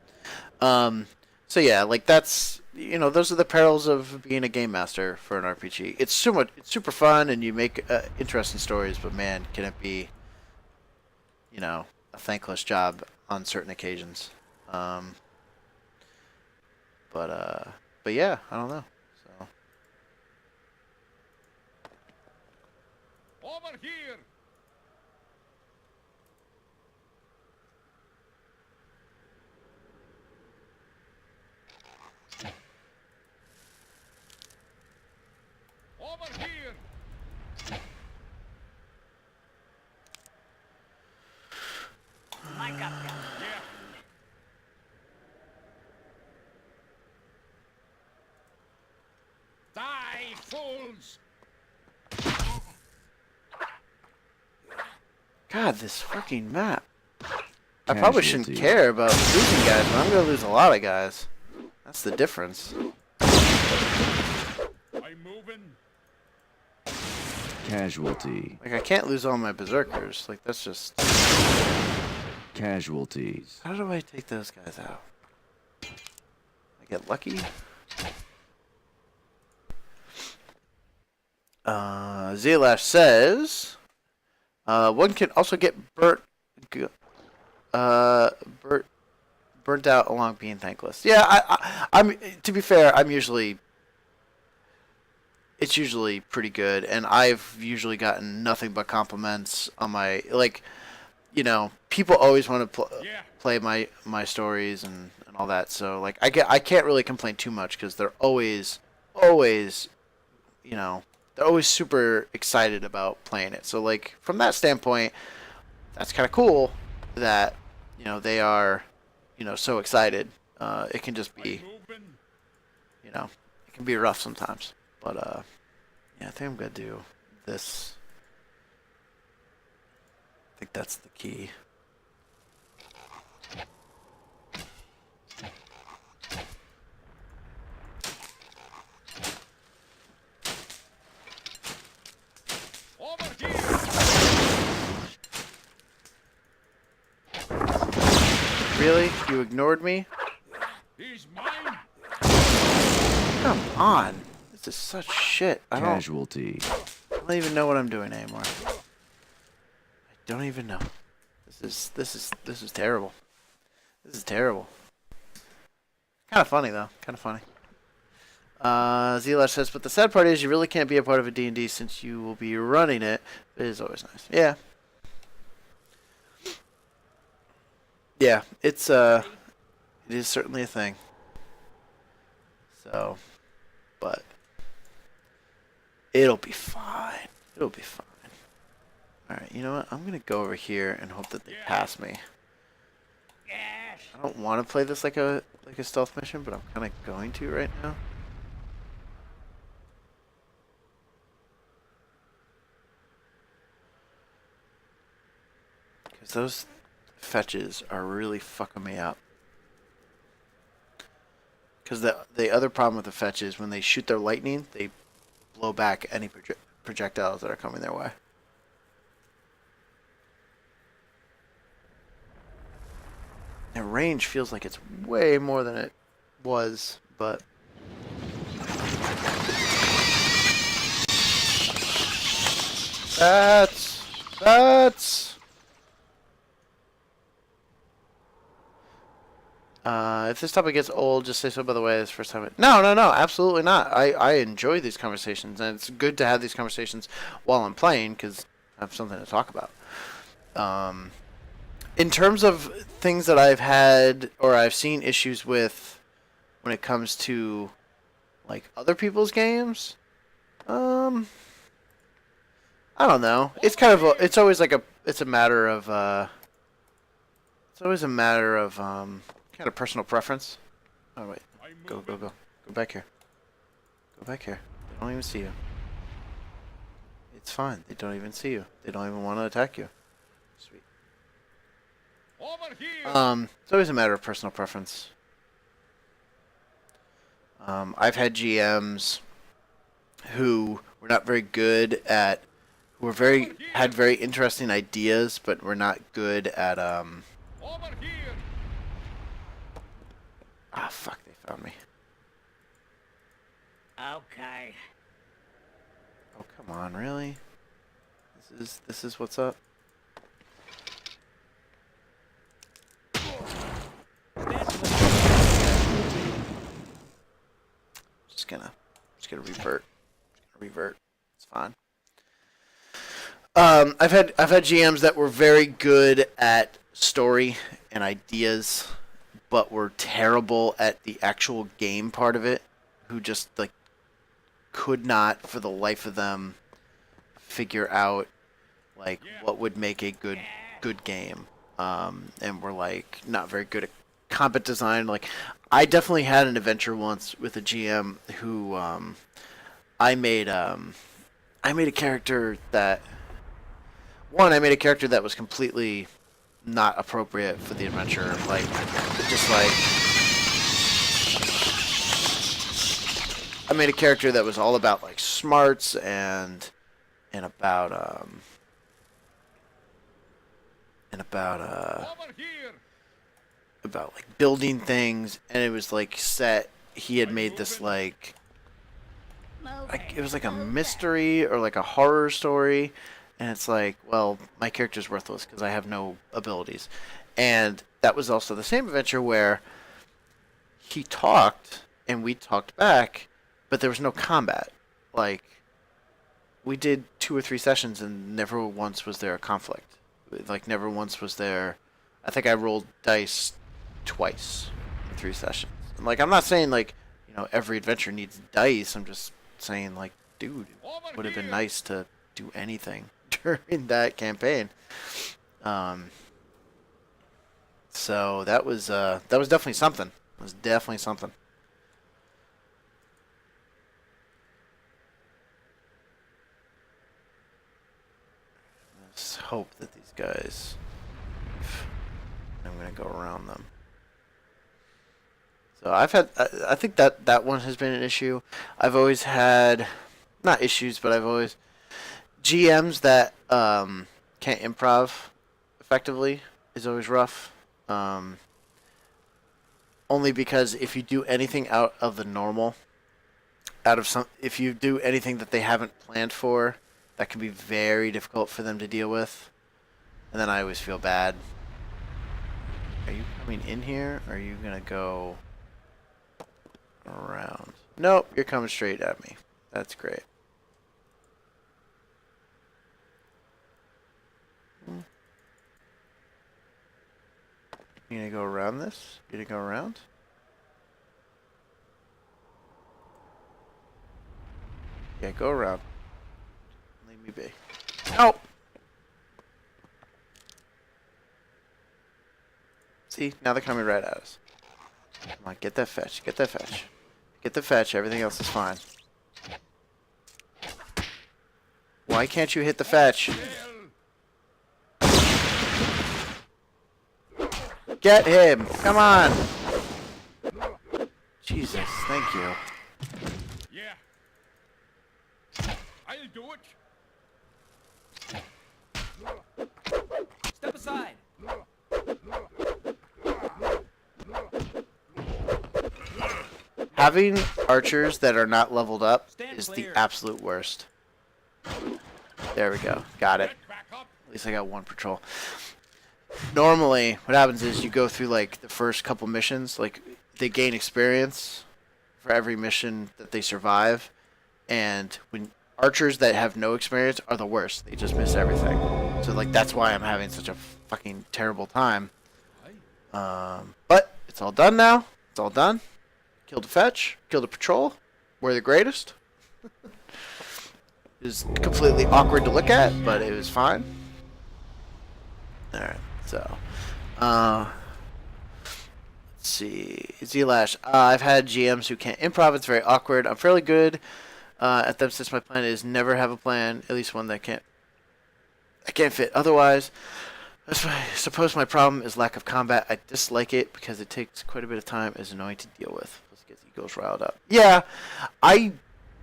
So yeah, like that's, you know, those are the perils of being a game master for an RPG. It's super fun, and you make interesting stories, but man, can it be, you know, a thankless job on certain occasions. But yeah, I don't know. So
Over here! Over here!
Mic up, guys.
Yeah. Die, fools!
God, this fucking map. I probably shouldn't
Casualty.
care about losing guys, but I'm gonna lose a lot of guys. That's the difference.
I'm moving!
Casualty.
Like, I can't lose all my berserkers. Like, that's just...
Casualties.
How do I take those guys out? I get lucky? Zealash says... one can also get burnt out along being thankless. Yeah, I'm to be fair, it's usually pretty good, and I've usually gotten nothing but compliments on my, like, you know, people always want to play my stories and all that. So like I can't really complain too much because they're always, you know, they're always super excited about playing it. So like from that standpoint, that's kind of cool that they are so excited. It can just be it can be rough sometimes, but yeah, I think I'm gonna do this. I think that's the key.
Over here!
Really? You ignored me?
He's mine!
Come on. This is such shit. I
Casualty.
don't even know what I'm doing anymore. I don't even know. This is terrible. This is terrible. Kind of funny though. Kind of funny. Zelash says, but the sad part is you really can't be a part of a D&D since you will be running it. It is always nice. Yeah. Yeah, it is certainly a thing. So, but it'll be fine. It'll be fine. Alright, you know what? I'm gonna go over here and hope that they pass me.
Yes.
I don't want to play this like a stealth mission, but I'm kind of going to right now. Because those fetches are really fucking me up. Because the other problem with the fetch is when they shoot their lightning, they blow back any projectiles that are coming their way. And range feels like it's way more than it was, but that's if this topic gets old, just say so. By the way, this first time. No, absolutely not. I enjoy these conversations, and it's good to have these conversations while I'm playing because I have something to talk about. In terms of things that I've had or I've seen issues with when it comes to like other people's games, I don't know. It's kind of it's always like it's a matter of kind of personal preference. Oh wait, go back here. Go back here. They don't even see you. It's fine. They don't even see you. They don't even want to attack you. Sweet.
Over here!
It's always a matter of personal preference. I've had GMs who were not very good at, had very interesting ideas, but were not good at,
Over here!
ah, fuck, they found me.
Okay.
Oh, come on, really? This is what's up? Just gonna revert. Revert. It's fine. I've had GMs that were very good at story and ideas, but were terrible at the actual game part of it. Who just like could not, for the life of them, figure out like what would make a good game. And were like not very good at combat design. Like I definitely had an adventure once with a GM who I made a character that was completely not appropriate for the adventure. Like just like I made a character that was all about like smarts and about
Over here!
about like building things, and it was like set. He had made this like it was like a mystery or like a horror story, and it's like, well, my character's worthless because I have no abilities. And that was also the same adventure where he talked and we talked back, but there was no combat. Like we did 2 or 3 sessions and never once was there a conflict. Like never once was there. I think I rolled dice twice in 3 sessions. And like I'm not saying like every adventure needs dice. I'm just saying like dude, it would have been nice to do anything during that campaign. So that was definitely something. It was definitely something. Let's hope that these guys. I'm gonna go around them. So I've had. I think that one has been an issue. I've always had, not issues, but I've always GMs that can't improv effectively is always rough. Only because if you do anything out of the normal, if you do anything that they haven't planned for, that can be very difficult for them to deal with. And then I always feel bad. Are you coming in here, or are you gonna go around? Nope, you're coming straight at me. That's great. You gonna go around this? You gonna go around? Yeah, go around. Leave me be. No! See, now they're coming right at us. Come on, get that fetch. Get that fetch. Get the fetch. Everything else is fine. Why can't you hit the fetch? Get him! Come on! Jesus, thank you.
Yeah. I'll do it.
Step aside.
Having archers that are not leveled up
Stand
is the
clear.
absolute worst. There we go. Got it.
Get back up.
At least I got one patrol. Normally, what happens is you go through like the first couple missions, like they gain experience for every mission that they survive, and when archers that have no experience are the worst. They just miss everything. So like that's why I'm having such a fucking terrible time. But it's all done now. It's all done. Killed a fetch. Killed a patrol. We're the greatest. It was completely awkward to look at, but it was fine. Alright, so. Let's see. Z-Lash. I've had GMs who can't improv. It's very awkward. I'm fairly good at them since my plan is never have a plan. At least one that can't fit. Otherwise, I suppose my problem is lack of combat. I dislike it because it takes quite a bit of time. It's annoying to deal with. Plus, it gets egos riled up. Yeah, I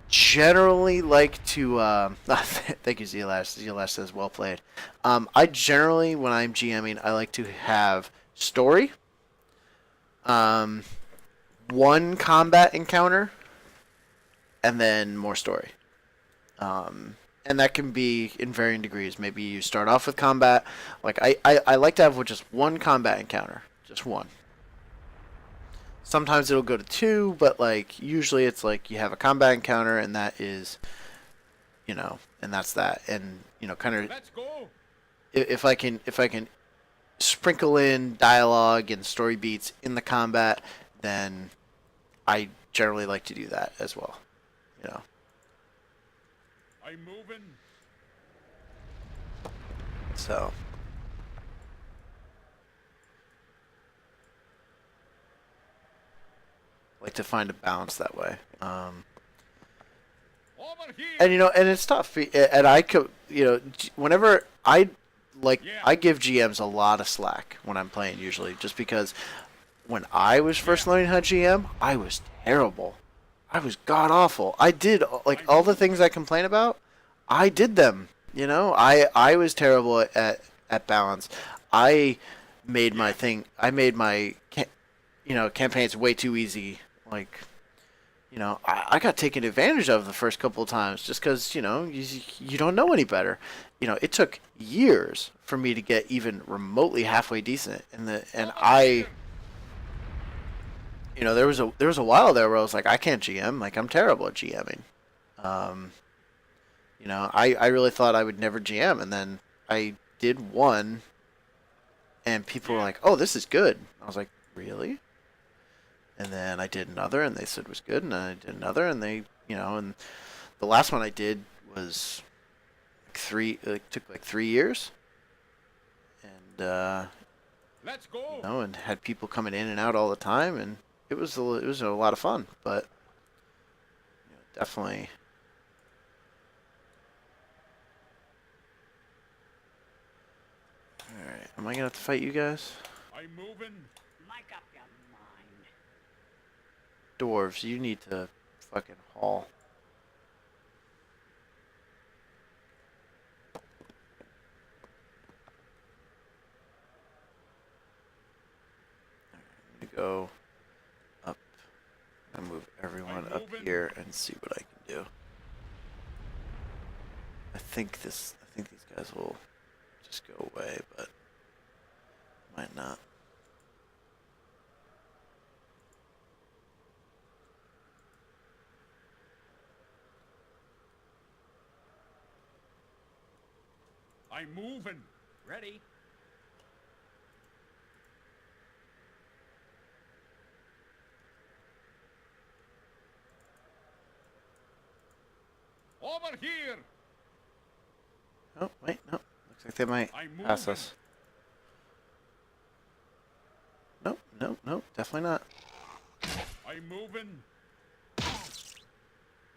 generally like to thank you, Z-Lash. Z-Lash says well played. I generally, when I'm GMing, I like to have story, one combat encounter, and then more story. And that can be in varying degrees. Maybe you start off with combat. Like I like to have just one combat encounter, just one. Sometimes it'll go to two, but like usually it's like you have a combat encounter, and that is, and that's that. And kind of
Let's go.
if I can sprinkle in dialogue and story beats in the combat, then I generally like to do that as well.
I'm moving.
So. Like to find a balance that way.
Over here.
And and it's tough. And I could, whenever I give GMs a lot of slack when I'm playing usually, just because when I was first learning how to GM, I was terrible. I was god awful. I did like all the things I complain about. I did them. I was terrible at balance. I made my thing. I made my campaigns way too easy. Like, I got taken advantage of the first couple of times just because you don't know any better. It took years for me to get even remotely halfway decent. And I. There was a while there where I was like, I can't GM. Like, I'm terrible at GMing. I really thought I would never GM, and then I did one, and people were like, "Oh, this is good." I was like, "Really?" And then I did another, and they said it was good, and I did another, and they, and the last one I did was took like 3 years, and
Let's go.
and had people coming in and out all the time, and it was a lot of fun, but definitely. All right, am I gonna have to fight you guys?
I'm moving.
Make up your mind.
Dwarves, you need to fucking haul. I'm gonna go up and move everyone up here and see what I can do. I think these guys will just go away, but might not.
I'm moving.
Ready.
Over here.
Oh, wait, no. Looks like they might
I'm
pass
moving.
us. Nope, nope, nope, definitely not.
I'm moving.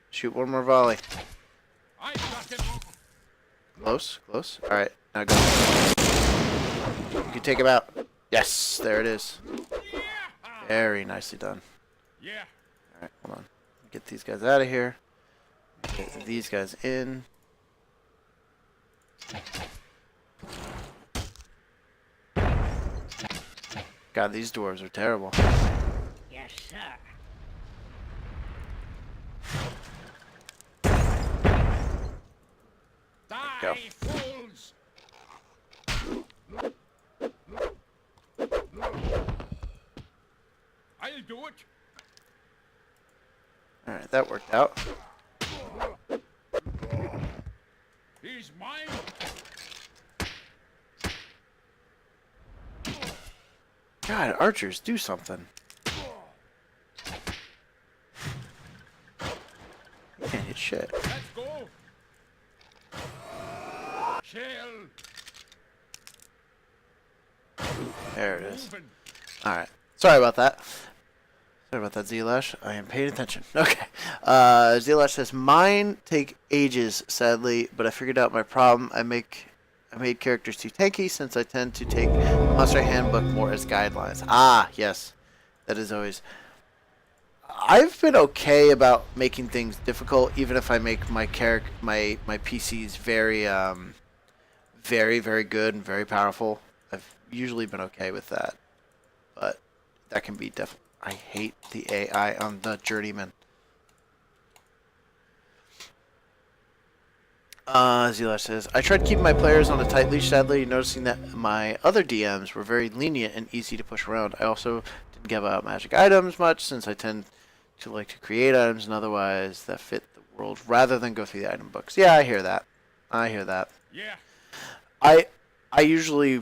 Shoot one more volley.
I got it.
Close, close. Alright, now go. You can take him out. Yes, there it is. Very nicely done.
Yeah.
Alright, hold on. Get these guys out of here. Get these guys in. God, these dwarves are terrible.
Yes, sir.
Go.
Die, fools. I'll do it.
Alright, that worked out.
He's mine.
God, archers, do something. You can't hit shit.
Let's go. Shell.
There it is.
Moving.
Alright. Sorry about that. Sorry about that, Zlash. I am paying attention. Okay. Zlash says, mine take ages, sadly, but I figured out my problem. I made characters too tanky since I tend to take Monster Handbook more as guidelines. Ah, yes. That is always... I've been okay about making things difficult, even if I make my PCs very, very, very good and very powerful. I've usually been okay with that. But that can be I hate the AI on the Journeyman. Zlash says, I tried keeping my players on a tight leash, sadly, noticing that my other DMs were very lenient and easy to push around. I also didn't give out magic items much, since I tend to like to create items and otherwise that fit the world rather than go through the item books. Yeah, I hear that. I hear that.
Yeah.
I usually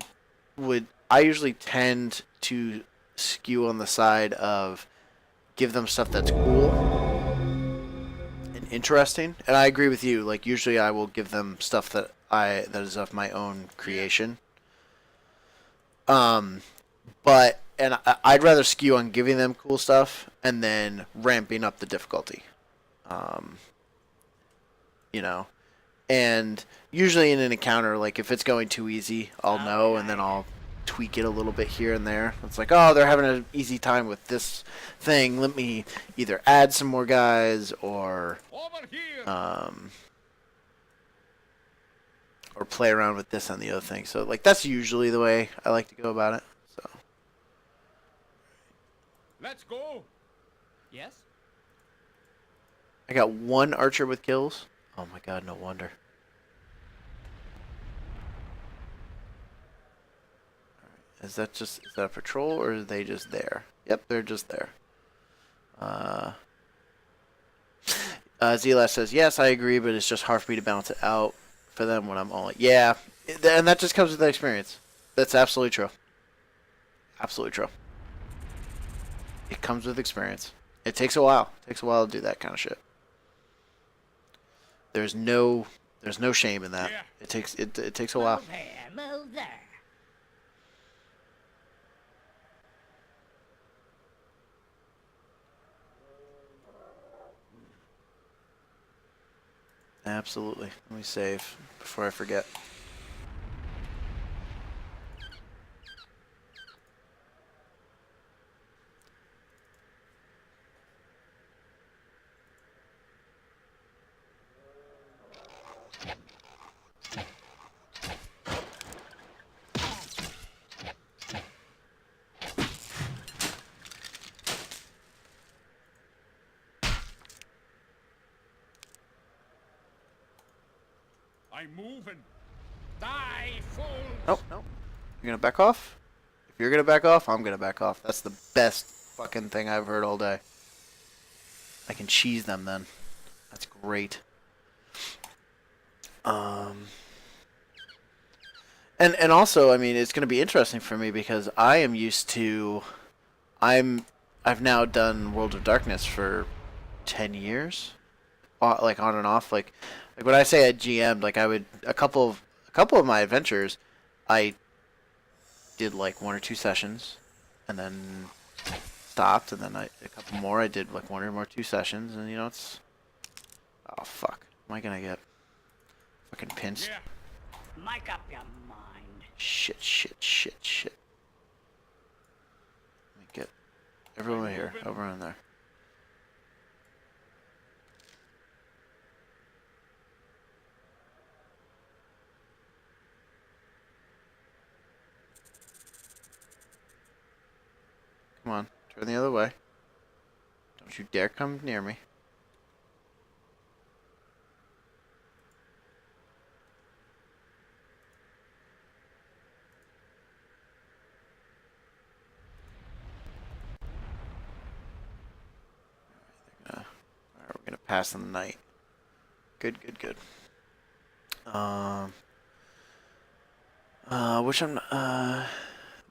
tend to skew on the side of give them stuff that's cool and interesting, and I agree with you. Like, usually I will give them stuff that is of my own creation. But I'd rather skew on giving them cool stuff and then ramping up the difficulty. And usually in an encounter, like if it's going too easy, I'll know, and then I'll tweak it a little bit here and there. It's like, oh, they're having an easy time with this thing. Let me either add some more guys or
Over here.
or play around with this and the other thing. So like that's usually the way I like to go about it. So
Let's go.
Yes?
I got one archer with kills. Oh my god, no wonder. Is that a patrol, or are they just there? Yep, they're just there. Zlash says, yes, I agree, but it's just hard for me to balance it out for them when I'm only... Yeah, and that just comes with the experience. That's absolutely true. Absolutely true. It comes with experience. It takes a while. It takes a while to do that kind of shit. There's no shame in that.
Yeah.
It takes a while.
Move here, move there.
Absolutely. Let me save before I forget.
I'm moving. Die, fools!
Nope, nope. You're gonna back off? If you're gonna back off, I'm gonna back off. That's the best fucking thing I've heard all day. I can cheese them then. That's great. And also, I mean, it's gonna be interesting for me because I am used to, I've now done World of Darkness for 10 years, like on and off. Like when I say I GM'd, like I would a couple of my adventures, I did like 1 or 2 sessions, and then stopped, and then a couple more I did like 1 or more 2 sessions, and you know it's, oh fuck, am I gonna get fucking pinched?
Yeah.
Make up your mind.
Shit. Let me get everyone over here, over in there. Come on, turn the other way. Don't you dare come near me. Alright, we're gonna pass in the night. Good. Which I'm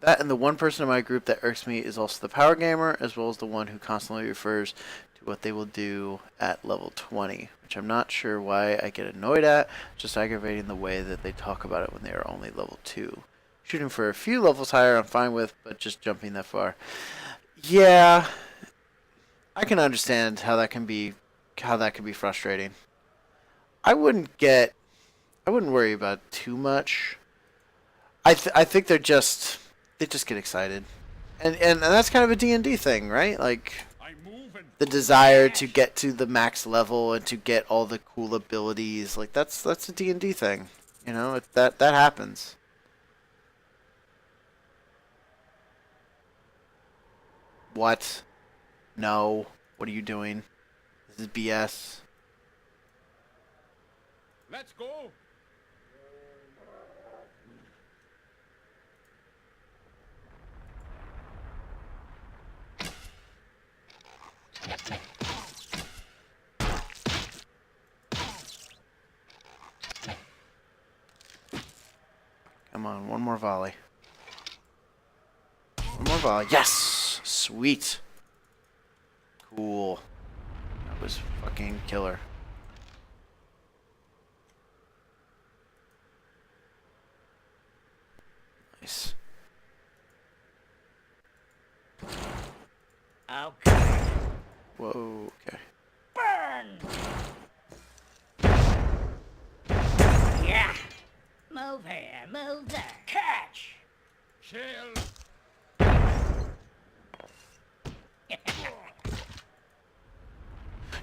that and the one person in my group that irks me is also the power gamer, as well as the one who constantly refers to what they will do at level 20, which I'm not sure why I get annoyed at, just aggravating the way that they talk about it when they are only level 2. Shooting for a few levels higher I'm fine with, but just jumping that far. Yeah, I can understand how that can be frustrating. I wouldn't worry about it too much. I think they just get excited, and that's kind of a D&D thing, right? Like
I'm moving.
the desire to get to the max level and to get all the cool abilities. Like that's a D&D thing, you know. That happens. What? No. What are you doing? This is BS.
Let's go.
Come on, one more volley. One more volley. Yes! Sweet. Cool. That was fucking killer. Nice.
Okay.
Whoa, okay.
Burn! Yeah. Move here, move there. Catch!
Kill.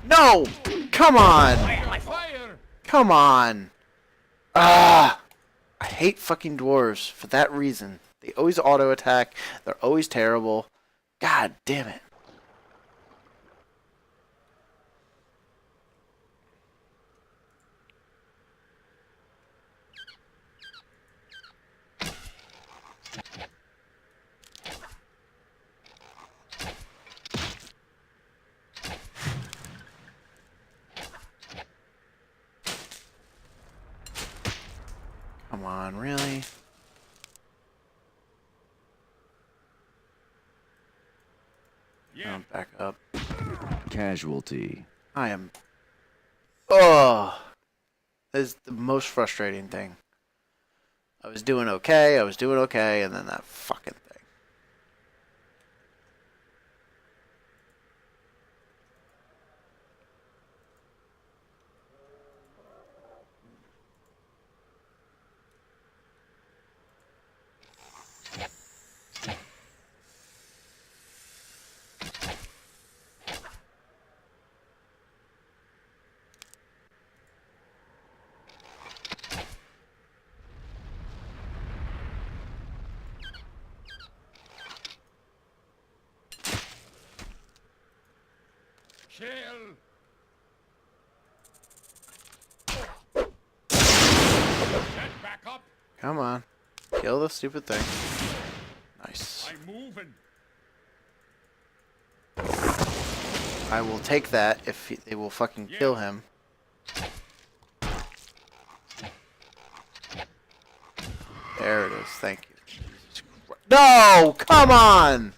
No! Come on!
Fire.
Come on! Ah! I hate fucking dwarves for that reason. They always auto attack. They're always terrible. God damn it. Come on, really?
Yeah.
Back up.
Casualty.
I am. Oh, is the most frustrating thing. I was doing okay, and then that fucking thing.
Kill. Get back up.
Come on. Kill the stupid thing. Nice.
I'm moving.
I will take that if they will fucking kill him. There it is. Thank you. Jesus Christ. No! Come on!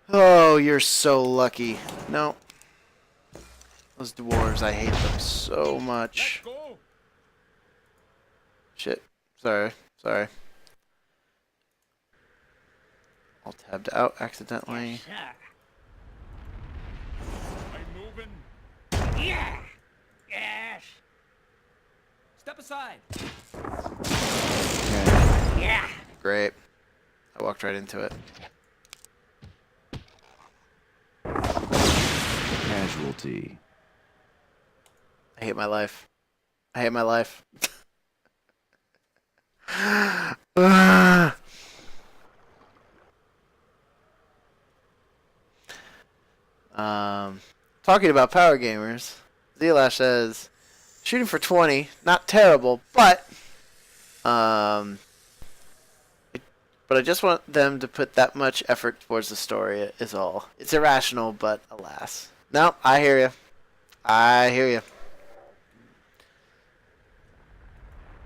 Oh, you're so lucky. No. Those dwarves, I hate them so much.
Let's go.
Shit. Sorry. Sorry. All tabbed out accidentally.
Sir.
I'm moving.
Yeah. Yes.
Step aside.
Okay.
Yeah.
Great. I walked right into it.
Casualty.
I hate my life. I hate my life. Talking about power gamers, Zelash says, shooting for 20, not terrible, but I just want them to put that much effort towards the story is all. It's irrational, but alas. No, I hear you. I hear you.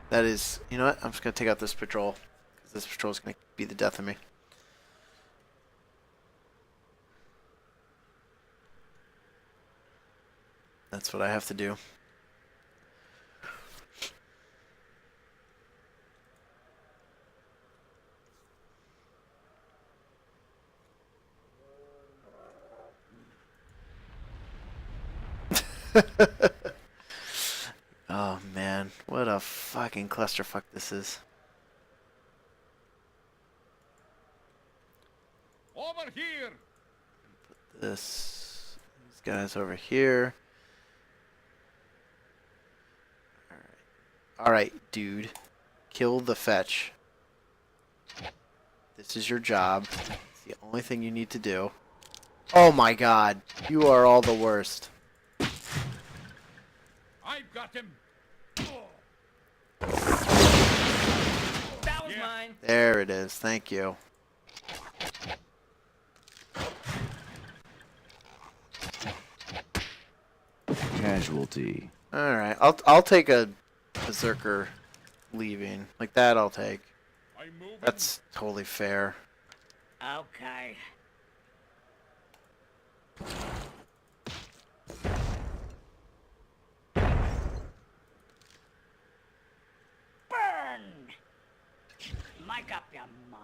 That is, you know what? I'm just going to take out this patrol. Because this patrol is going to be the death of me. That's what I have to do. Oh man, what a fucking clusterfuck this is.
Over here.
These guys over here. Alright, dude. Kill the fetch. This is your job. It's the only thing you need to do. Oh my god. You are all the worst.
I've got him.
That was mine.
There it is. Thank you.
Casualty.
Alright. I'll take a berserker leaving. Like that I'll take.
I'm moving.
That's totally fair.
Okay. Burn! Mic up, you mom.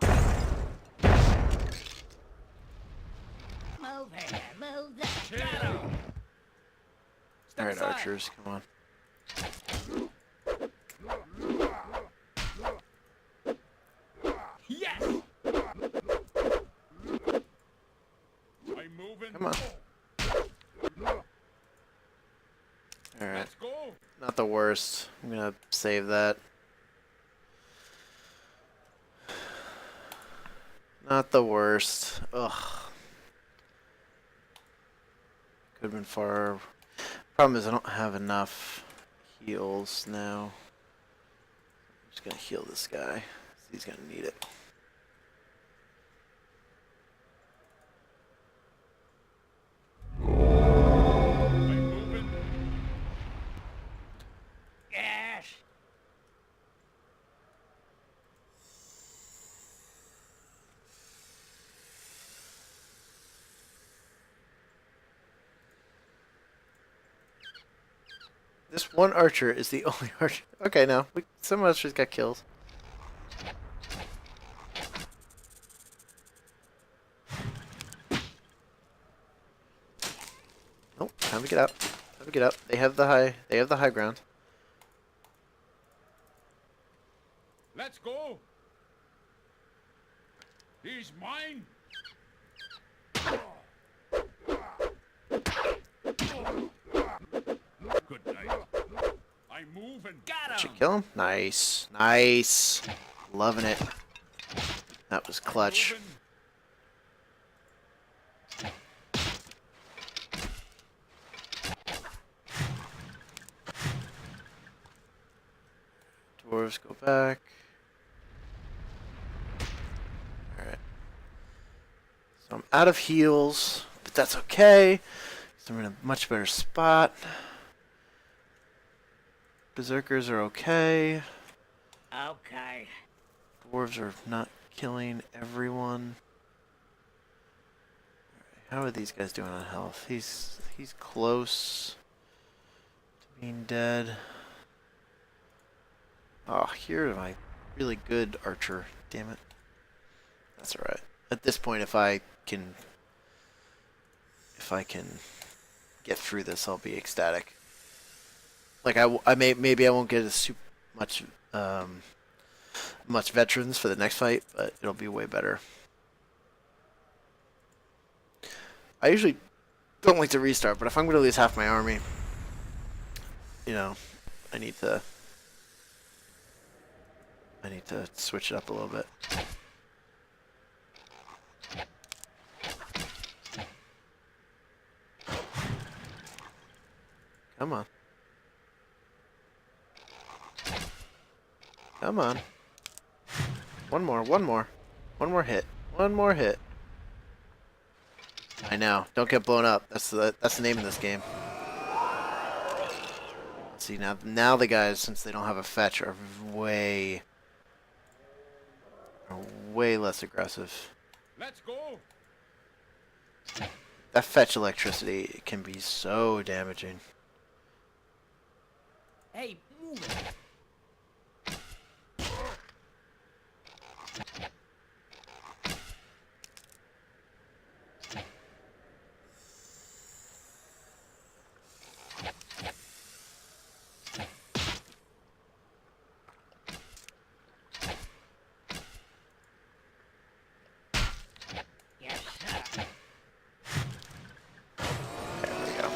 Move here, move there.
Kill.
Step
Alright,
aside.
archers, come on.
Yes.
I'm moving.
Come on. Alright.
Let's go.
Not the worst. I'm gonna save that. Not the worst. Ugh. Could have been far. Problem is I don't have enough heals now. I'm just gonna heal this guy. He's gonna need it.
I'm moving.
Yes.
This one archer is the only archer. Okay, now some archers got kills. Nope, time to get up. Time to get up. They have the high. They have the high ground.
Let's go. He's mine. Good night. I move and
Got
Did you
him.
kill him? Nice, nice. Loving it. That was clutch.
moving.
Dwarves go back. Alright. So I'm out of heals, but that's okay. So I'm in a much better spot. Berserkers are okay.
Okay.
Dwarves are not killing everyone. Alright, how are these guys doing on health? He's close to being dead. Oh, here am I really good archer. Damn it. That's alright. At this point, if I can get through this, I'll be ecstatic. Like maybe I won't get as much veterans for the next fight, but it'll be way better. I usually don't like to restart, but if I'm going to lose half my army, you know, I need to switch it up a little bit. Come on. Come on. One more hit. One more hit. I know. Don't get blown up. That's the name of this game. See, now the guys, since they don't have a fetch, are way less aggressive.
Let's go.
That fetch electricity can be so damaging.
Hey, move it.
Yes, sir.
There we go.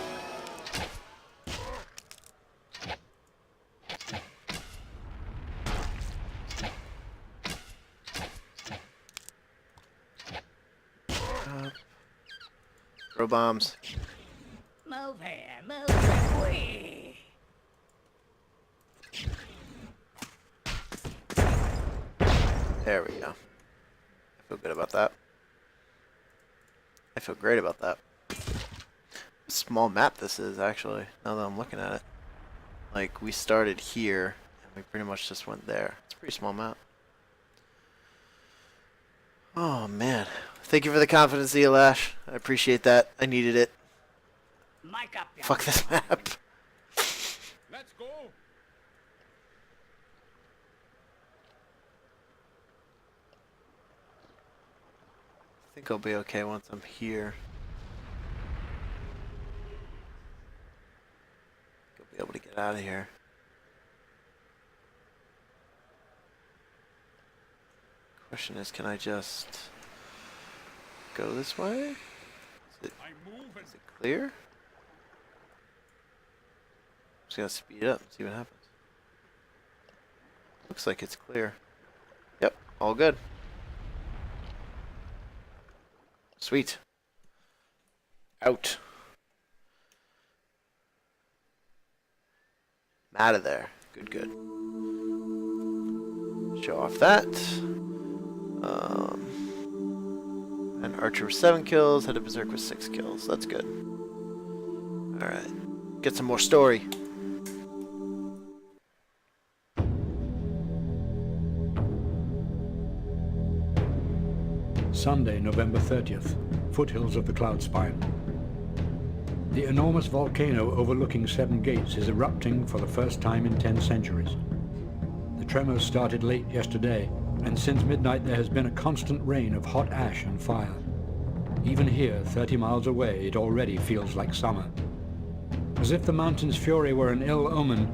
Throw bombs.
Move here, move away.
There we go. I feel good about that. I feel great about that. Small map this is, actually, now that I'm looking at it. Like, we started here, and we pretty much just went there. It's a pretty small map. Oh, man. Thank you for the confidence, Elash. I appreciate that. I needed it.
Mic up, you.
Fuck this map.
Let's go.
I think I'll be okay once I'm here. I'll be able to get out of here. Question is, can I just go this way?
I move and
Is it clear? Just gotta speed it up and see what happens. Looks like it's clear. Yep, all good. Sweet. Out. I'm out of there. Good, good. Show off that. And Archer with 7 kills, had a Berserk with 6 kills. That's good. Alright. Get some more story.
Sunday, November 30th. Foothills of the Cloud Spine. The enormous volcano overlooking Seven Gates is erupting for the first time in 10 centuries. The tremors started late yesterday, and since midnight there has been a constant rain of hot ash and fire. Even here, 30 miles away, it already feels like summer. As if the mountain's fury were an ill omen,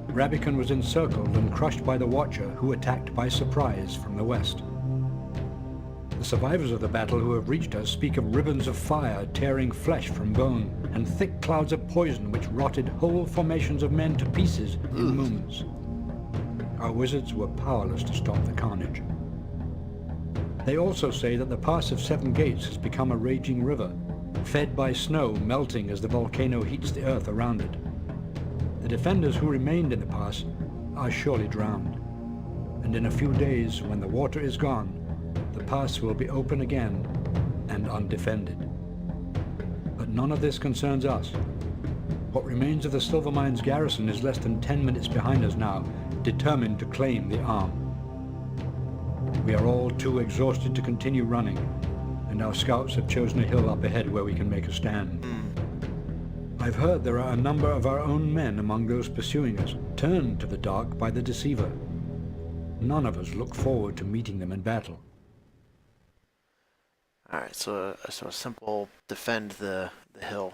Rabican was encircled and crushed by the Watcher, who attacked by surprise from the west. The survivors of the battle who have reached us speak of ribbons of fire tearing flesh from bone, and thick clouds of poison which rotted whole formations of men to pieces in moments. Our wizards were powerless to stop the carnage. They also say that the Pass of Seven Gates has become a raging river, fed by snow melting as the volcano heats the earth around it. The defenders who remained in the pass are surely drowned, and in a few days, when the water is gone, the pass will be open again and undefended. But none of this concerns us. What remains of the Silvermines garrison is less than 10 minutes behind us now, determined to claim the arm. We are all too exhausted to continue running, and our scouts have chosen a hill up ahead where we can make a stand. I've heard there are a number of our own men among those pursuing us, turned to the dark by the deceiver. None of us look forward to meeting them in battle.
Alright, so a simple defend the hill.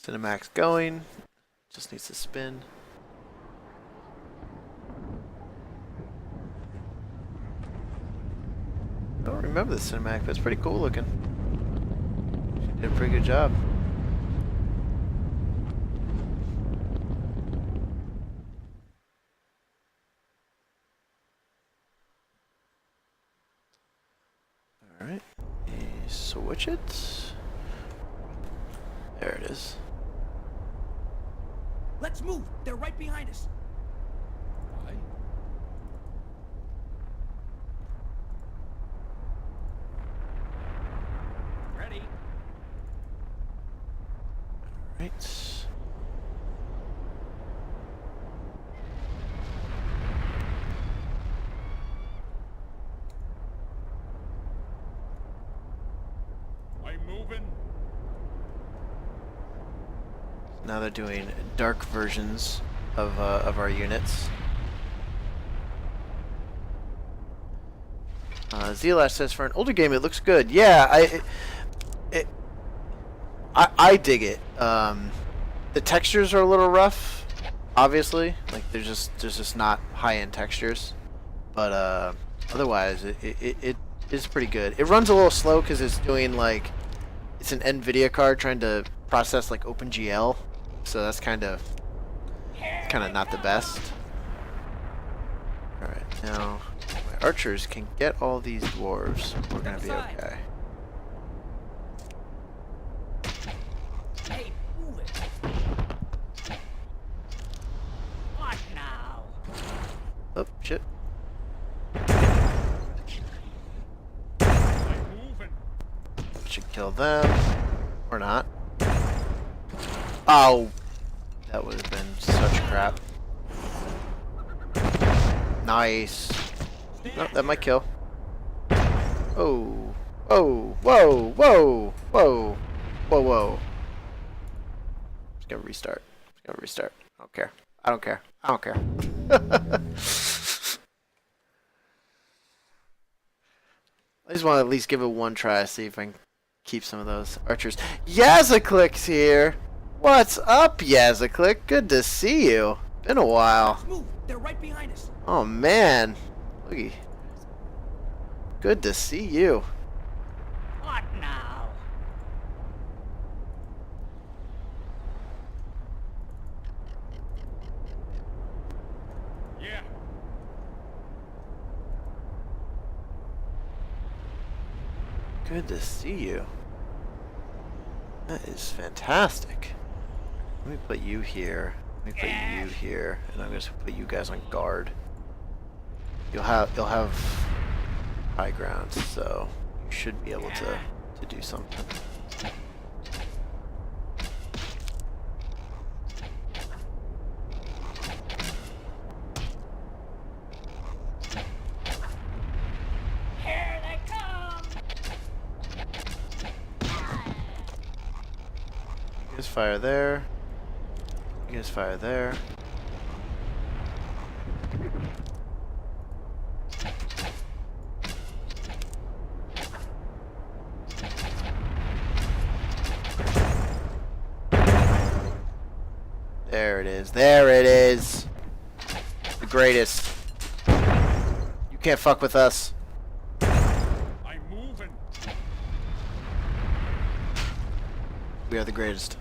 Cinemac's going. Just needs to spin. I don't remember the cinematic, but it's pretty cool looking. She did a pretty good job. Alright, switch it. There it is.
Let's move. They're right behind us.
Why?
Ready?
Right.
I'm moving.
Now they're doing dark versions of our units. Zelash says, for an older game, it looks good. Yeah, I dig it. The textures are a little rough, obviously. Like there's just not high-end textures, but otherwise it is pretty good. It runs a little slow because it's doing like it's an NVIDIA card trying to process like OpenGL, so that's kind of not the best. All right, now my archers can get all these dwarves. We're gonna be okay.
Hey, move it. What now?
Oh shit.
I'm moving.
Should kill them. Or not. Oh! That would have been such crap. Nice. Oh, that might kill. Oh. Oh. Whoa. Whoa. Whoa. Whoa. Whoa. Just gotta restart. Just gotta restart. I don't care. I don't care. I don't care. I just want to at least give it one try, see if I can keep some of those archers. Yazaklik's here! What's up, Yazaklik? Good to see you. Been a while.
Let's move. They're right behind us.
Oh man. Looky. Good to see you.
What now?
Yeah.
Good to see you. That is fantastic. Let me put you here. Let me put you here, and I'm just gonna put you guys on guard. You'll have high ground, so you should be able to do something.
Here they come!
You guys fire there. You guys fire there. There it is. There it is. The greatest. You can't fuck with us.
I'm moving.
We are the greatest.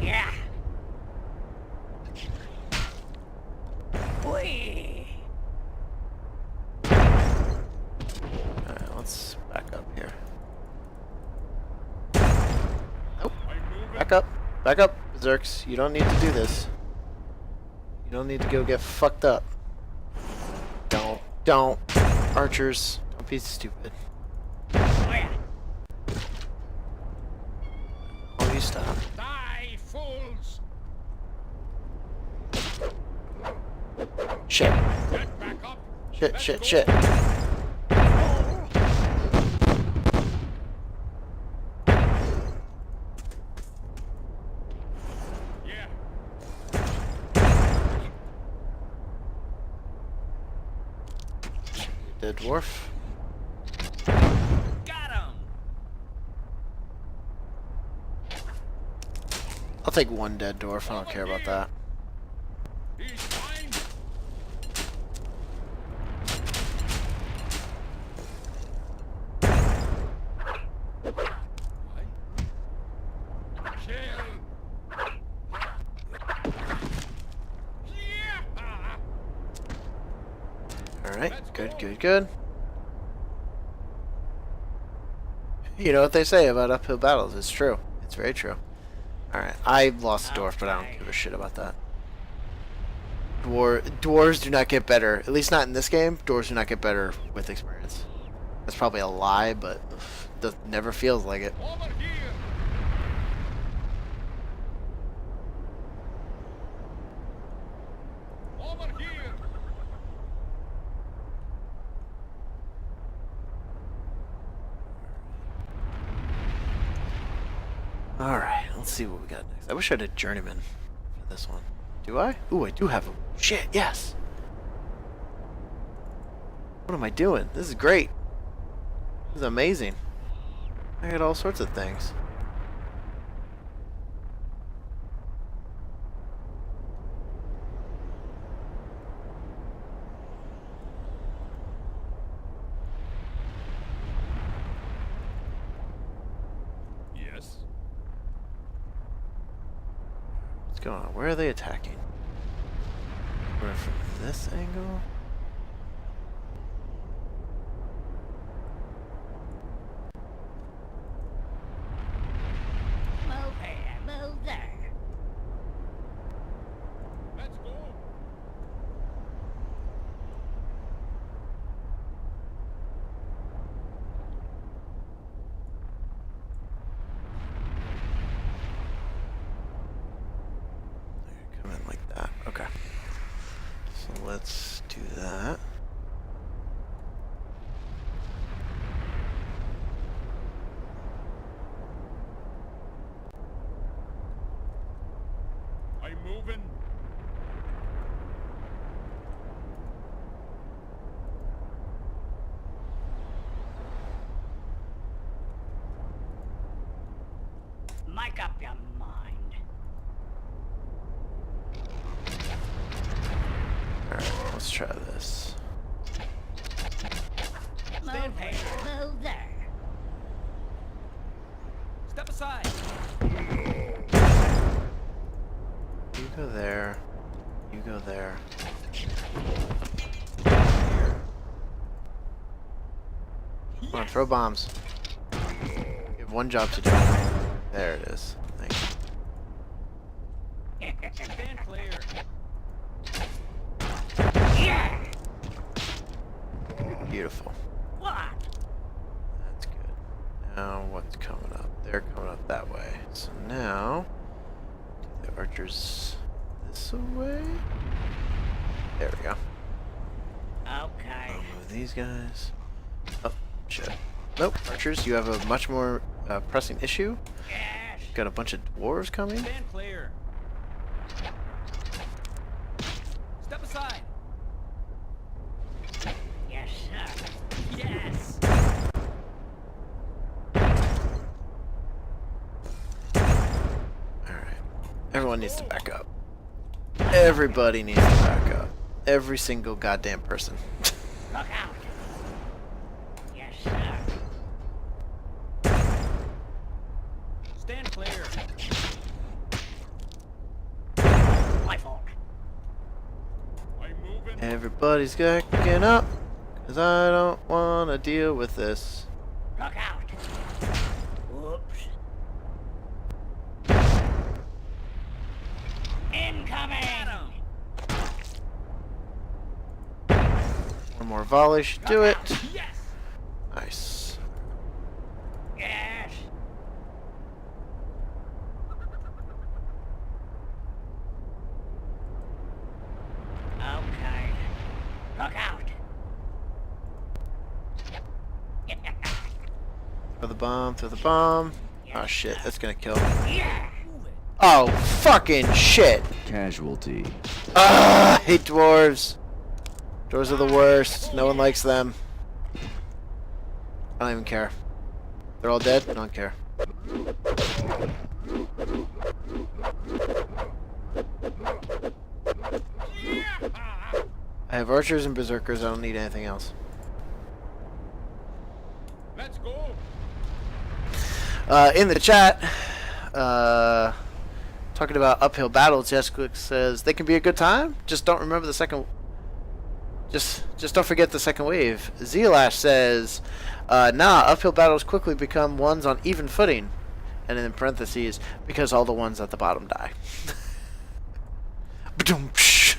Yeah. Whee!
Alright, let's back up here.
I'm moving.
Back up. Back up, Zerks. You don't need to do this. You don't need to go get fucked up. Don't. Archers, don't be stupid.
Oh, yeah.
Oh, you stop.
Die, fools.
Shit.
Get back up.
Shit.
Yeah.
Dead dwarf.
Got him.
I'll take one dead dwarf. I don't care about that.
He's mine. Kill. Yeah.
Alright, good. You know what they say about uphill battles. It's true. It's very true. Alright, I lost the dwarf, but I don't give a shit about that. Dwarves do not get better. At least not in this game. Dwarves do not get better with experience. That's probably a lie, but that never feels like it.
Over here. Over here.
Alright, let's see what we got next. I wish I had a journeyman for this one. Do I? Ooh, I do have him. Shit, yes! What am I doing? This is great. This is amazing. I got all sorts of things.
Yes.
What's going on? Where are they attacking? We're from this angle?
Move here, move there.
Let's go.
Come in like that. Okay. So let's do that.
I'm moving.
Make up your mind.
Alright, let's try this.
Move here, move there. Step aside.
You go there. You go there. Come on, throw bombs. You have one job to do. There it is. Thank you.
Stand clear. Yeah.
Beautiful.
What?
That's good. Now what's coming up? They're coming up that way. So now do the archers this way. There we go.
Okay.
these guys. Oh, shit. Nope, archers, you have a much more pressing issue.
Yes.
Got a bunch of dwarves coming.
Stand clear. Step aside. Yes, sir. Yes.
Alright. Everyone needs to back up. Everybody needs to back up. Every single goddamn person.
Look out. Yes, sir. Stand clear. My fault.
I'm moving.
Everybody's backing up. Cause I don't want to deal with this.
Look out. Whoops. Incoming.
One more volley should do it.
Yes.
Nice.
Yes. Okay. Look out.
Throw the bomb, throw the bomb. Oh shit, that's gonna kill.
Yeah.
Oh fucking shit!
Casualty.
Ah, I hate dwarves. Dwarves are the worst. No one likes them. I don't even care. They're all dead? I don't care. I have archers and berserkers. I don't need anything else.
Let's go.
In the chat, talking about uphill battles, Jessica says they can be a good time. Just don't remember the second. Just don't forget the second wave. Zealash says, nah, uphill battles quickly become ones on even footing, and in parentheses, because all the ones at the bottom die. Ba-dum-psh.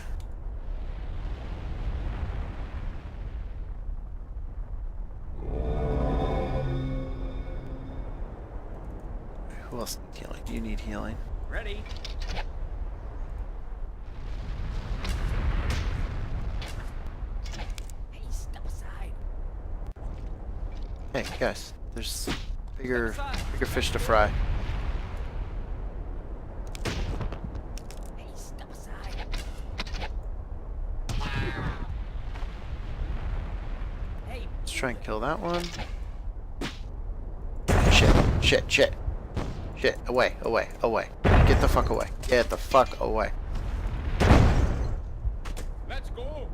Who else needs healing? Do you need healing?
Ready. Hey, step aside.
Hey guys, there's bigger fish to fry.
Hey, step aside. Hey.
Let's try and kill that one. Shit, shit, shit. Shit, away, away, away. Get the fuck away. Get the fuck away.
Let's go.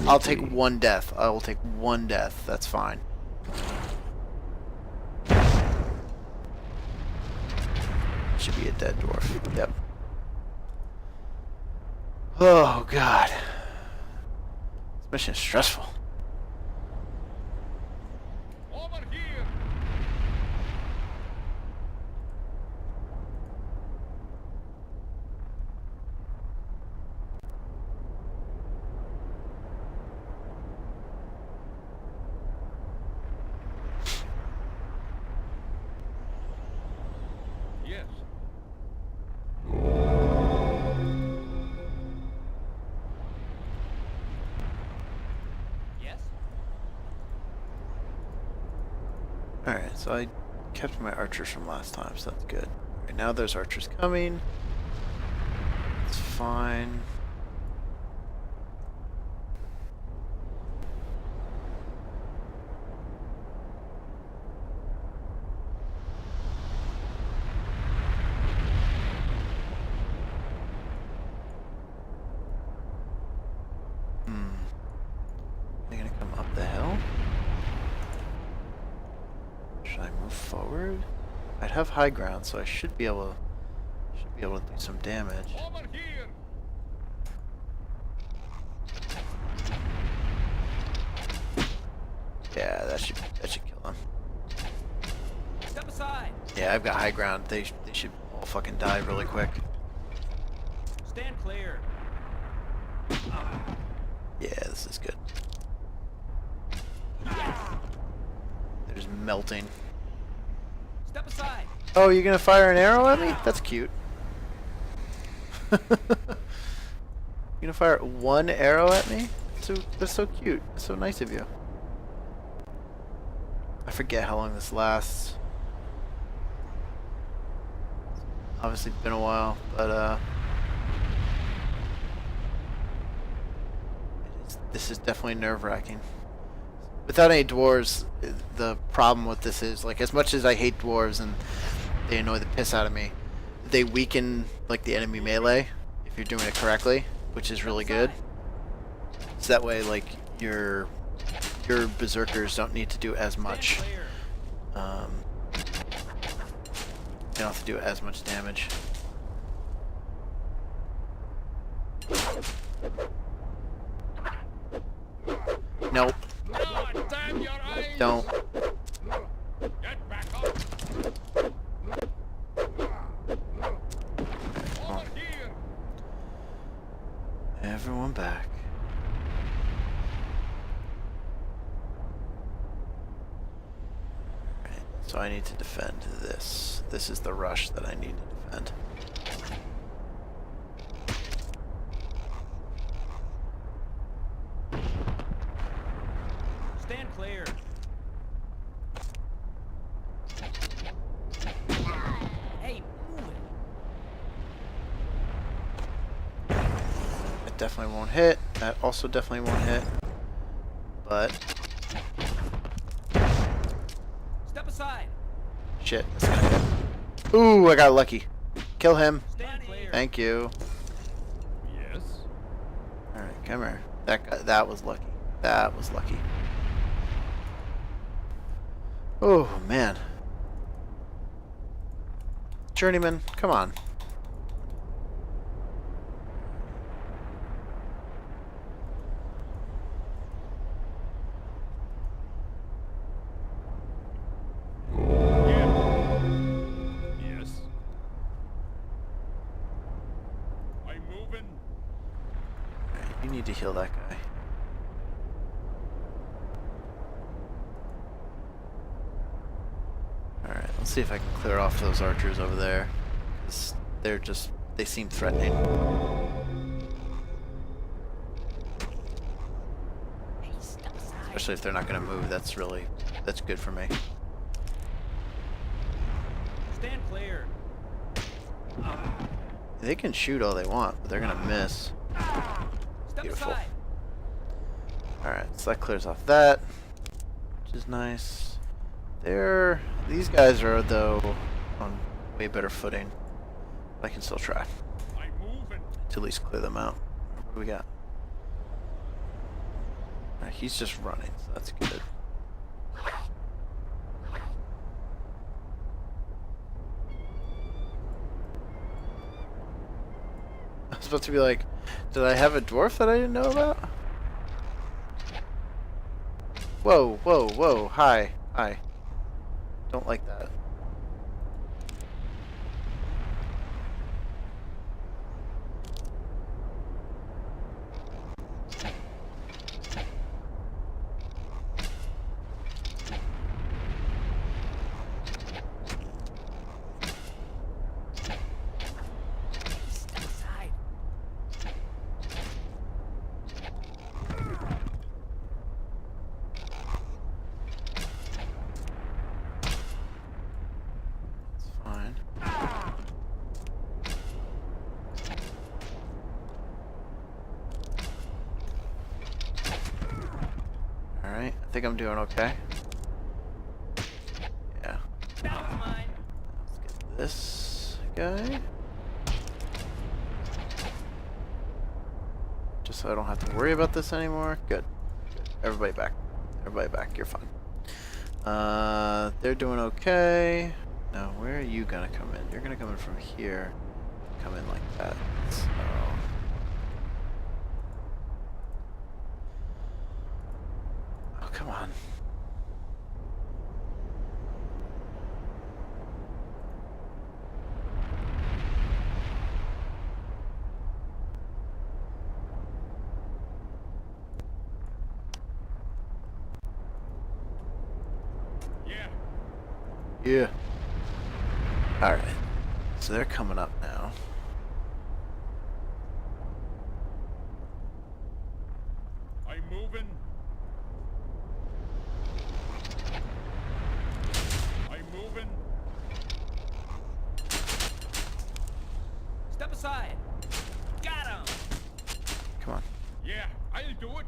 I'll take one death. I will take one death. That's fine. Should be a dead dwarf. Yep. Oh god. This mission is stressful.
Over here. Yes.
Yes.
Alright, so I kept my archers from last time, so that's good. Right now there's archers coming. It's fine. They're gonna come up the hill? Should I move forward? I'd have high ground, so I should be able to do some damage.
Over here.
Yeah, that should kill them.
Step aside.
Yeah, I've got high ground. They should all fucking die really quick.
Stand clear.
Yeah, this is good. They're just melting.
Step aside.
Oh, you're gonna fire an arrow at me? That's cute. You're gonna fire one arrow at me? That's so cute. That's so nice of you. I forget how long this lasts. Obviously been a while, but this is definitely nerve-wracking. Without any dwarves, the problem with this is, like, as much as I hate dwarves and they annoy the piss out of me, they weaken, like, the enemy melee if you're doing it correctly, which is really good. So that way, like, your berserkers don't need to do as much. You don't have to do as much damage. Nope.
God damn your eyes!
Don't.
Get back up! Over here!
Everyone back. Right, so I need to defend this. This is the rush that I need to defend.
Stand clear. Hey, move it.
It definitely won't hit. That also definitely won't hit. But
Step aside.
shit, that's gonna hit. Ooh, I got lucky. Kill him.
Stand clear.
Thank you.
Yes?
Alright, come here. That was lucky. That was lucky. Oh, man. Journeyman, come on.
Yes? I'm moving.
Alright, you need to heal that guy. Alright, let's see if I can clear off those archers over there. 'Cause they seem threatening.
Hey, step aside.
Especially if they're not going to move, that's good for me.
Stand clear.
They can shoot all they want, but they're going to miss.
Step
Beautiful.
aside.
Alright, so that clears off that, which is nice. These guys are, though, on way better footing. I can still try
I'm moving.
to at least clear them out. What do we got? Alright, he's just running, so that's good. I was about to be like, did I have a dwarf that I didn't know about? Whoa, whoa, whoa, hi, hi. Don't like that.
Step aside.
It's fine. Alright, I think I'm doing okay. Yeah.
That was mine.
Let's get this guy. Just so I don't have to worry about this anymore. Good. Everybody back. Everybody back. You're fine. They're doing okay. Now, where are you gonna come in? You're gonna come in from here. Come in like that. So. Oh, come on.
Yeah.
Yeah. Alright. So they're coming up now.
I'm moving. I'm moving.
Step aside. Got him.
Come on.
Yeah, I'll do it.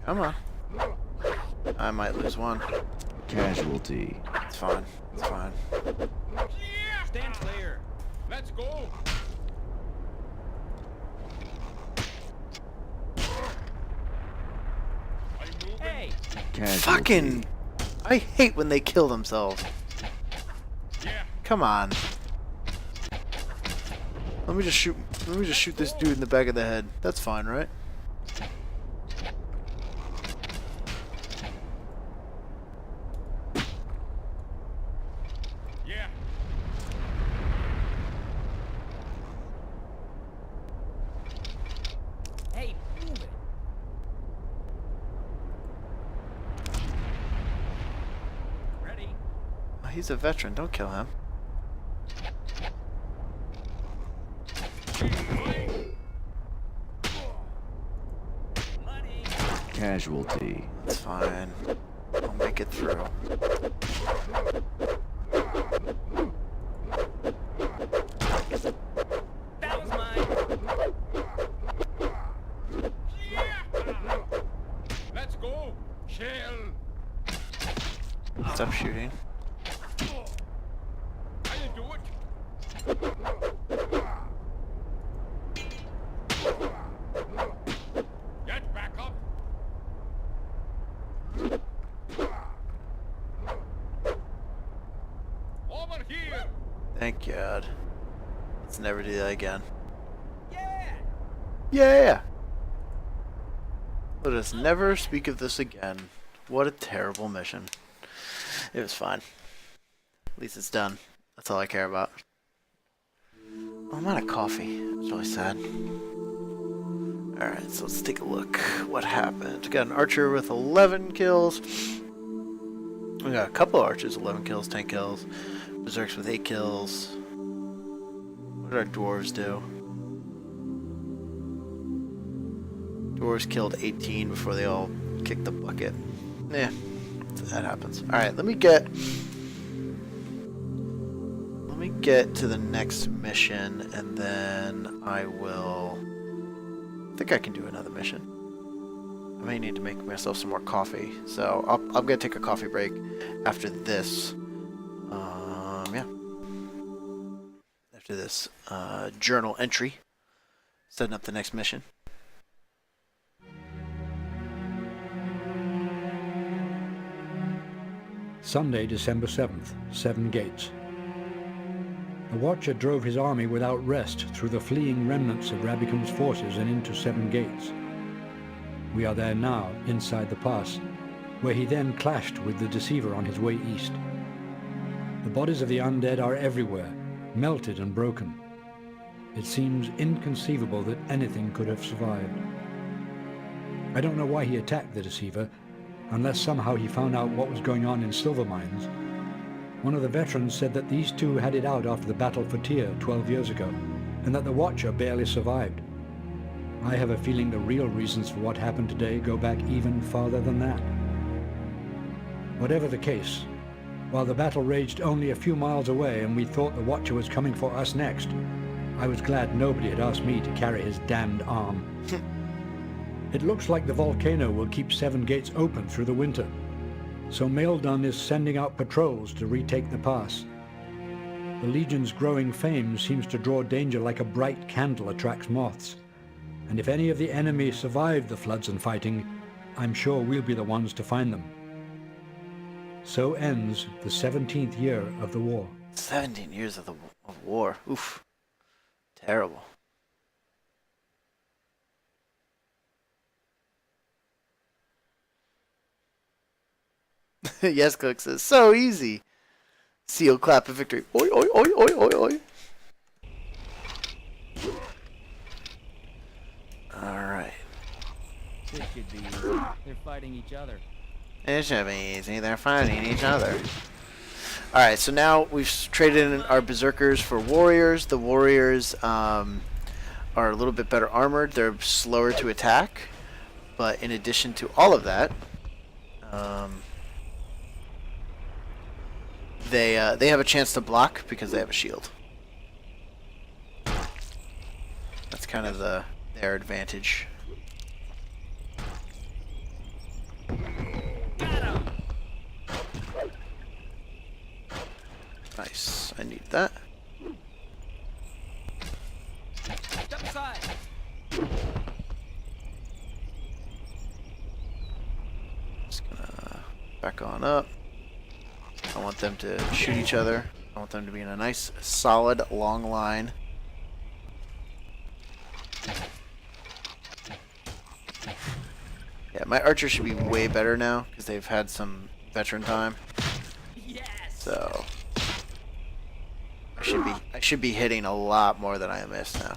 Come on. I might lose one.
Casualty.
It's fine. It's fine.
Yeah!
Stand clear.
Let's go. I'm moving.
Hey,
Casualty.
Fucking... I hate when they kill themselves.
Yeah.
Come on. Let me just shoot this dude in the back of the head. That's fine, right?
Yeah.
hey, move it. Ready.
Oh, he's a veteran. Don't kill him.
Money.
Casualty.
It's fine. I'll make it through.
That was mine.
Yeah. Let's go. Shell.
Stop shooting.
I'll do it. Get back up. Over here.
Thank God. Let's never do that again.
Yeah.
Yeah! Let us never speak of this again. What a terrible mission. It was fine. At least it's done. That's all I care about. Oh, I'm out of coffee. It's really sad. Alright, so let's take a look. What happened? We got an archer with 11 kills. We got a couple of archers, 11 kills, 10 kills. Berserks with 8 kills. What did our dwarves do? Dwarves killed 18 before they all kicked the bucket. Yeah, that happens. Alright, let me get to the next mission, and then I think I can do another mission. I may need to make myself some more coffee, so I'm gonna take a coffee break after this. Yeah. After this journal entry, setting up the next mission.
Sunday, December 7th, 7 Gates. The Watcher drove his army without rest through the fleeing remnants of Rabikum's forces and into 7 Gates. We are there now, inside the pass, where he then clashed with the Deceiver on his way east. The bodies of the undead are everywhere, melted and broken. It seems inconceivable that anything could have survived. I don't know why he attacked the Deceiver, unless somehow he found out what was going on in Silver Mines. One of the veterans said that these two had it out after the battle for Tyr 12 years ago, and that the Watcher barely survived. I have a feeling the real reasons for what happened today go back even farther than that. Whatever the case, while the battle raged only a few miles away and we thought the Watcher was coming for us next, I was glad nobody had asked me to carry his damned arm. It looks like the volcano will keep 7 Gates open through the winter, so Maeldun is sending out patrols to retake the pass. The Legion's growing fame seems to draw danger like a bright candle attracts moths, and if any of the enemy survive the floods and fighting, I'm sure we'll be the ones to find them. So ends the 17th year of the war.
17 years of war. Oof. Terrible. Yes, Cook says, so easy. Seal clap of victory. Oi, oi, oi, oi, oi, oi. Alright.
This should be. They're fighting each other.
It should be easy. They're fighting each other. Alright, so now we've traded in our berserkers for warriors. The warriors are a little bit better armored. They're slower to attack. But in addition to all of that, they have a chance to block because they have a shield. That's kind of their advantage. Nice. I need that.
Step aside.
Just gonna back on up. I want them to shoot each other. I want them to be in a nice, solid, long line. Yeah, my archers should be way better now because they've had some veteran time.
Yes.
So I should be hitting a lot more than I missed now.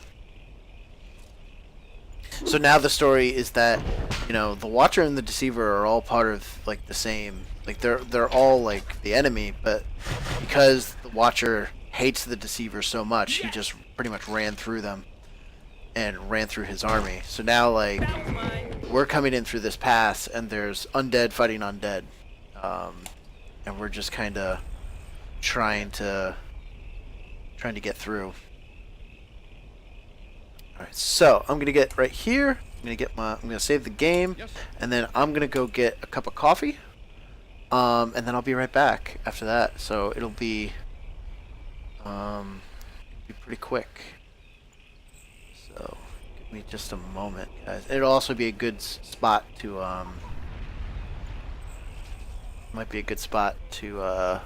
So now the story is that, you know, the Watcher and the Deceiver are all part of like the same, like they're all like the enemy, but because the Watcher hates the Deceiver so much, he just pretty much ran through them and ran through his army. So now like
That was mine.
we're coming in through this pass and there's undead fighting undead. And we're just kind of trying to get through. Alright, so I'm gonna get right here. I'm gonna save the game,
Yes.
and then I'm gonna go get a cup of coffee. And then I'll be right back after that. So it'll be pretty quick. So give me just a moment, guys. It'll also be a good spot to might be a good spot to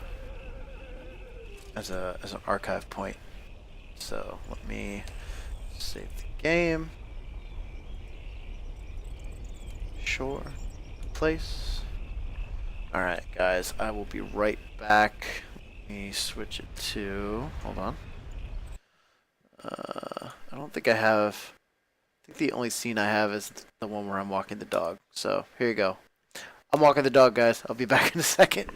as an archive point. So let me save the game. Sure. Place. Alright guys, I will be right back. Let me switch it to, hold on. I don't think I have, I think the only scene I have is the one where I'm walking the dog. So here you go. I'm walking the dog, guys. I'll be back in a second.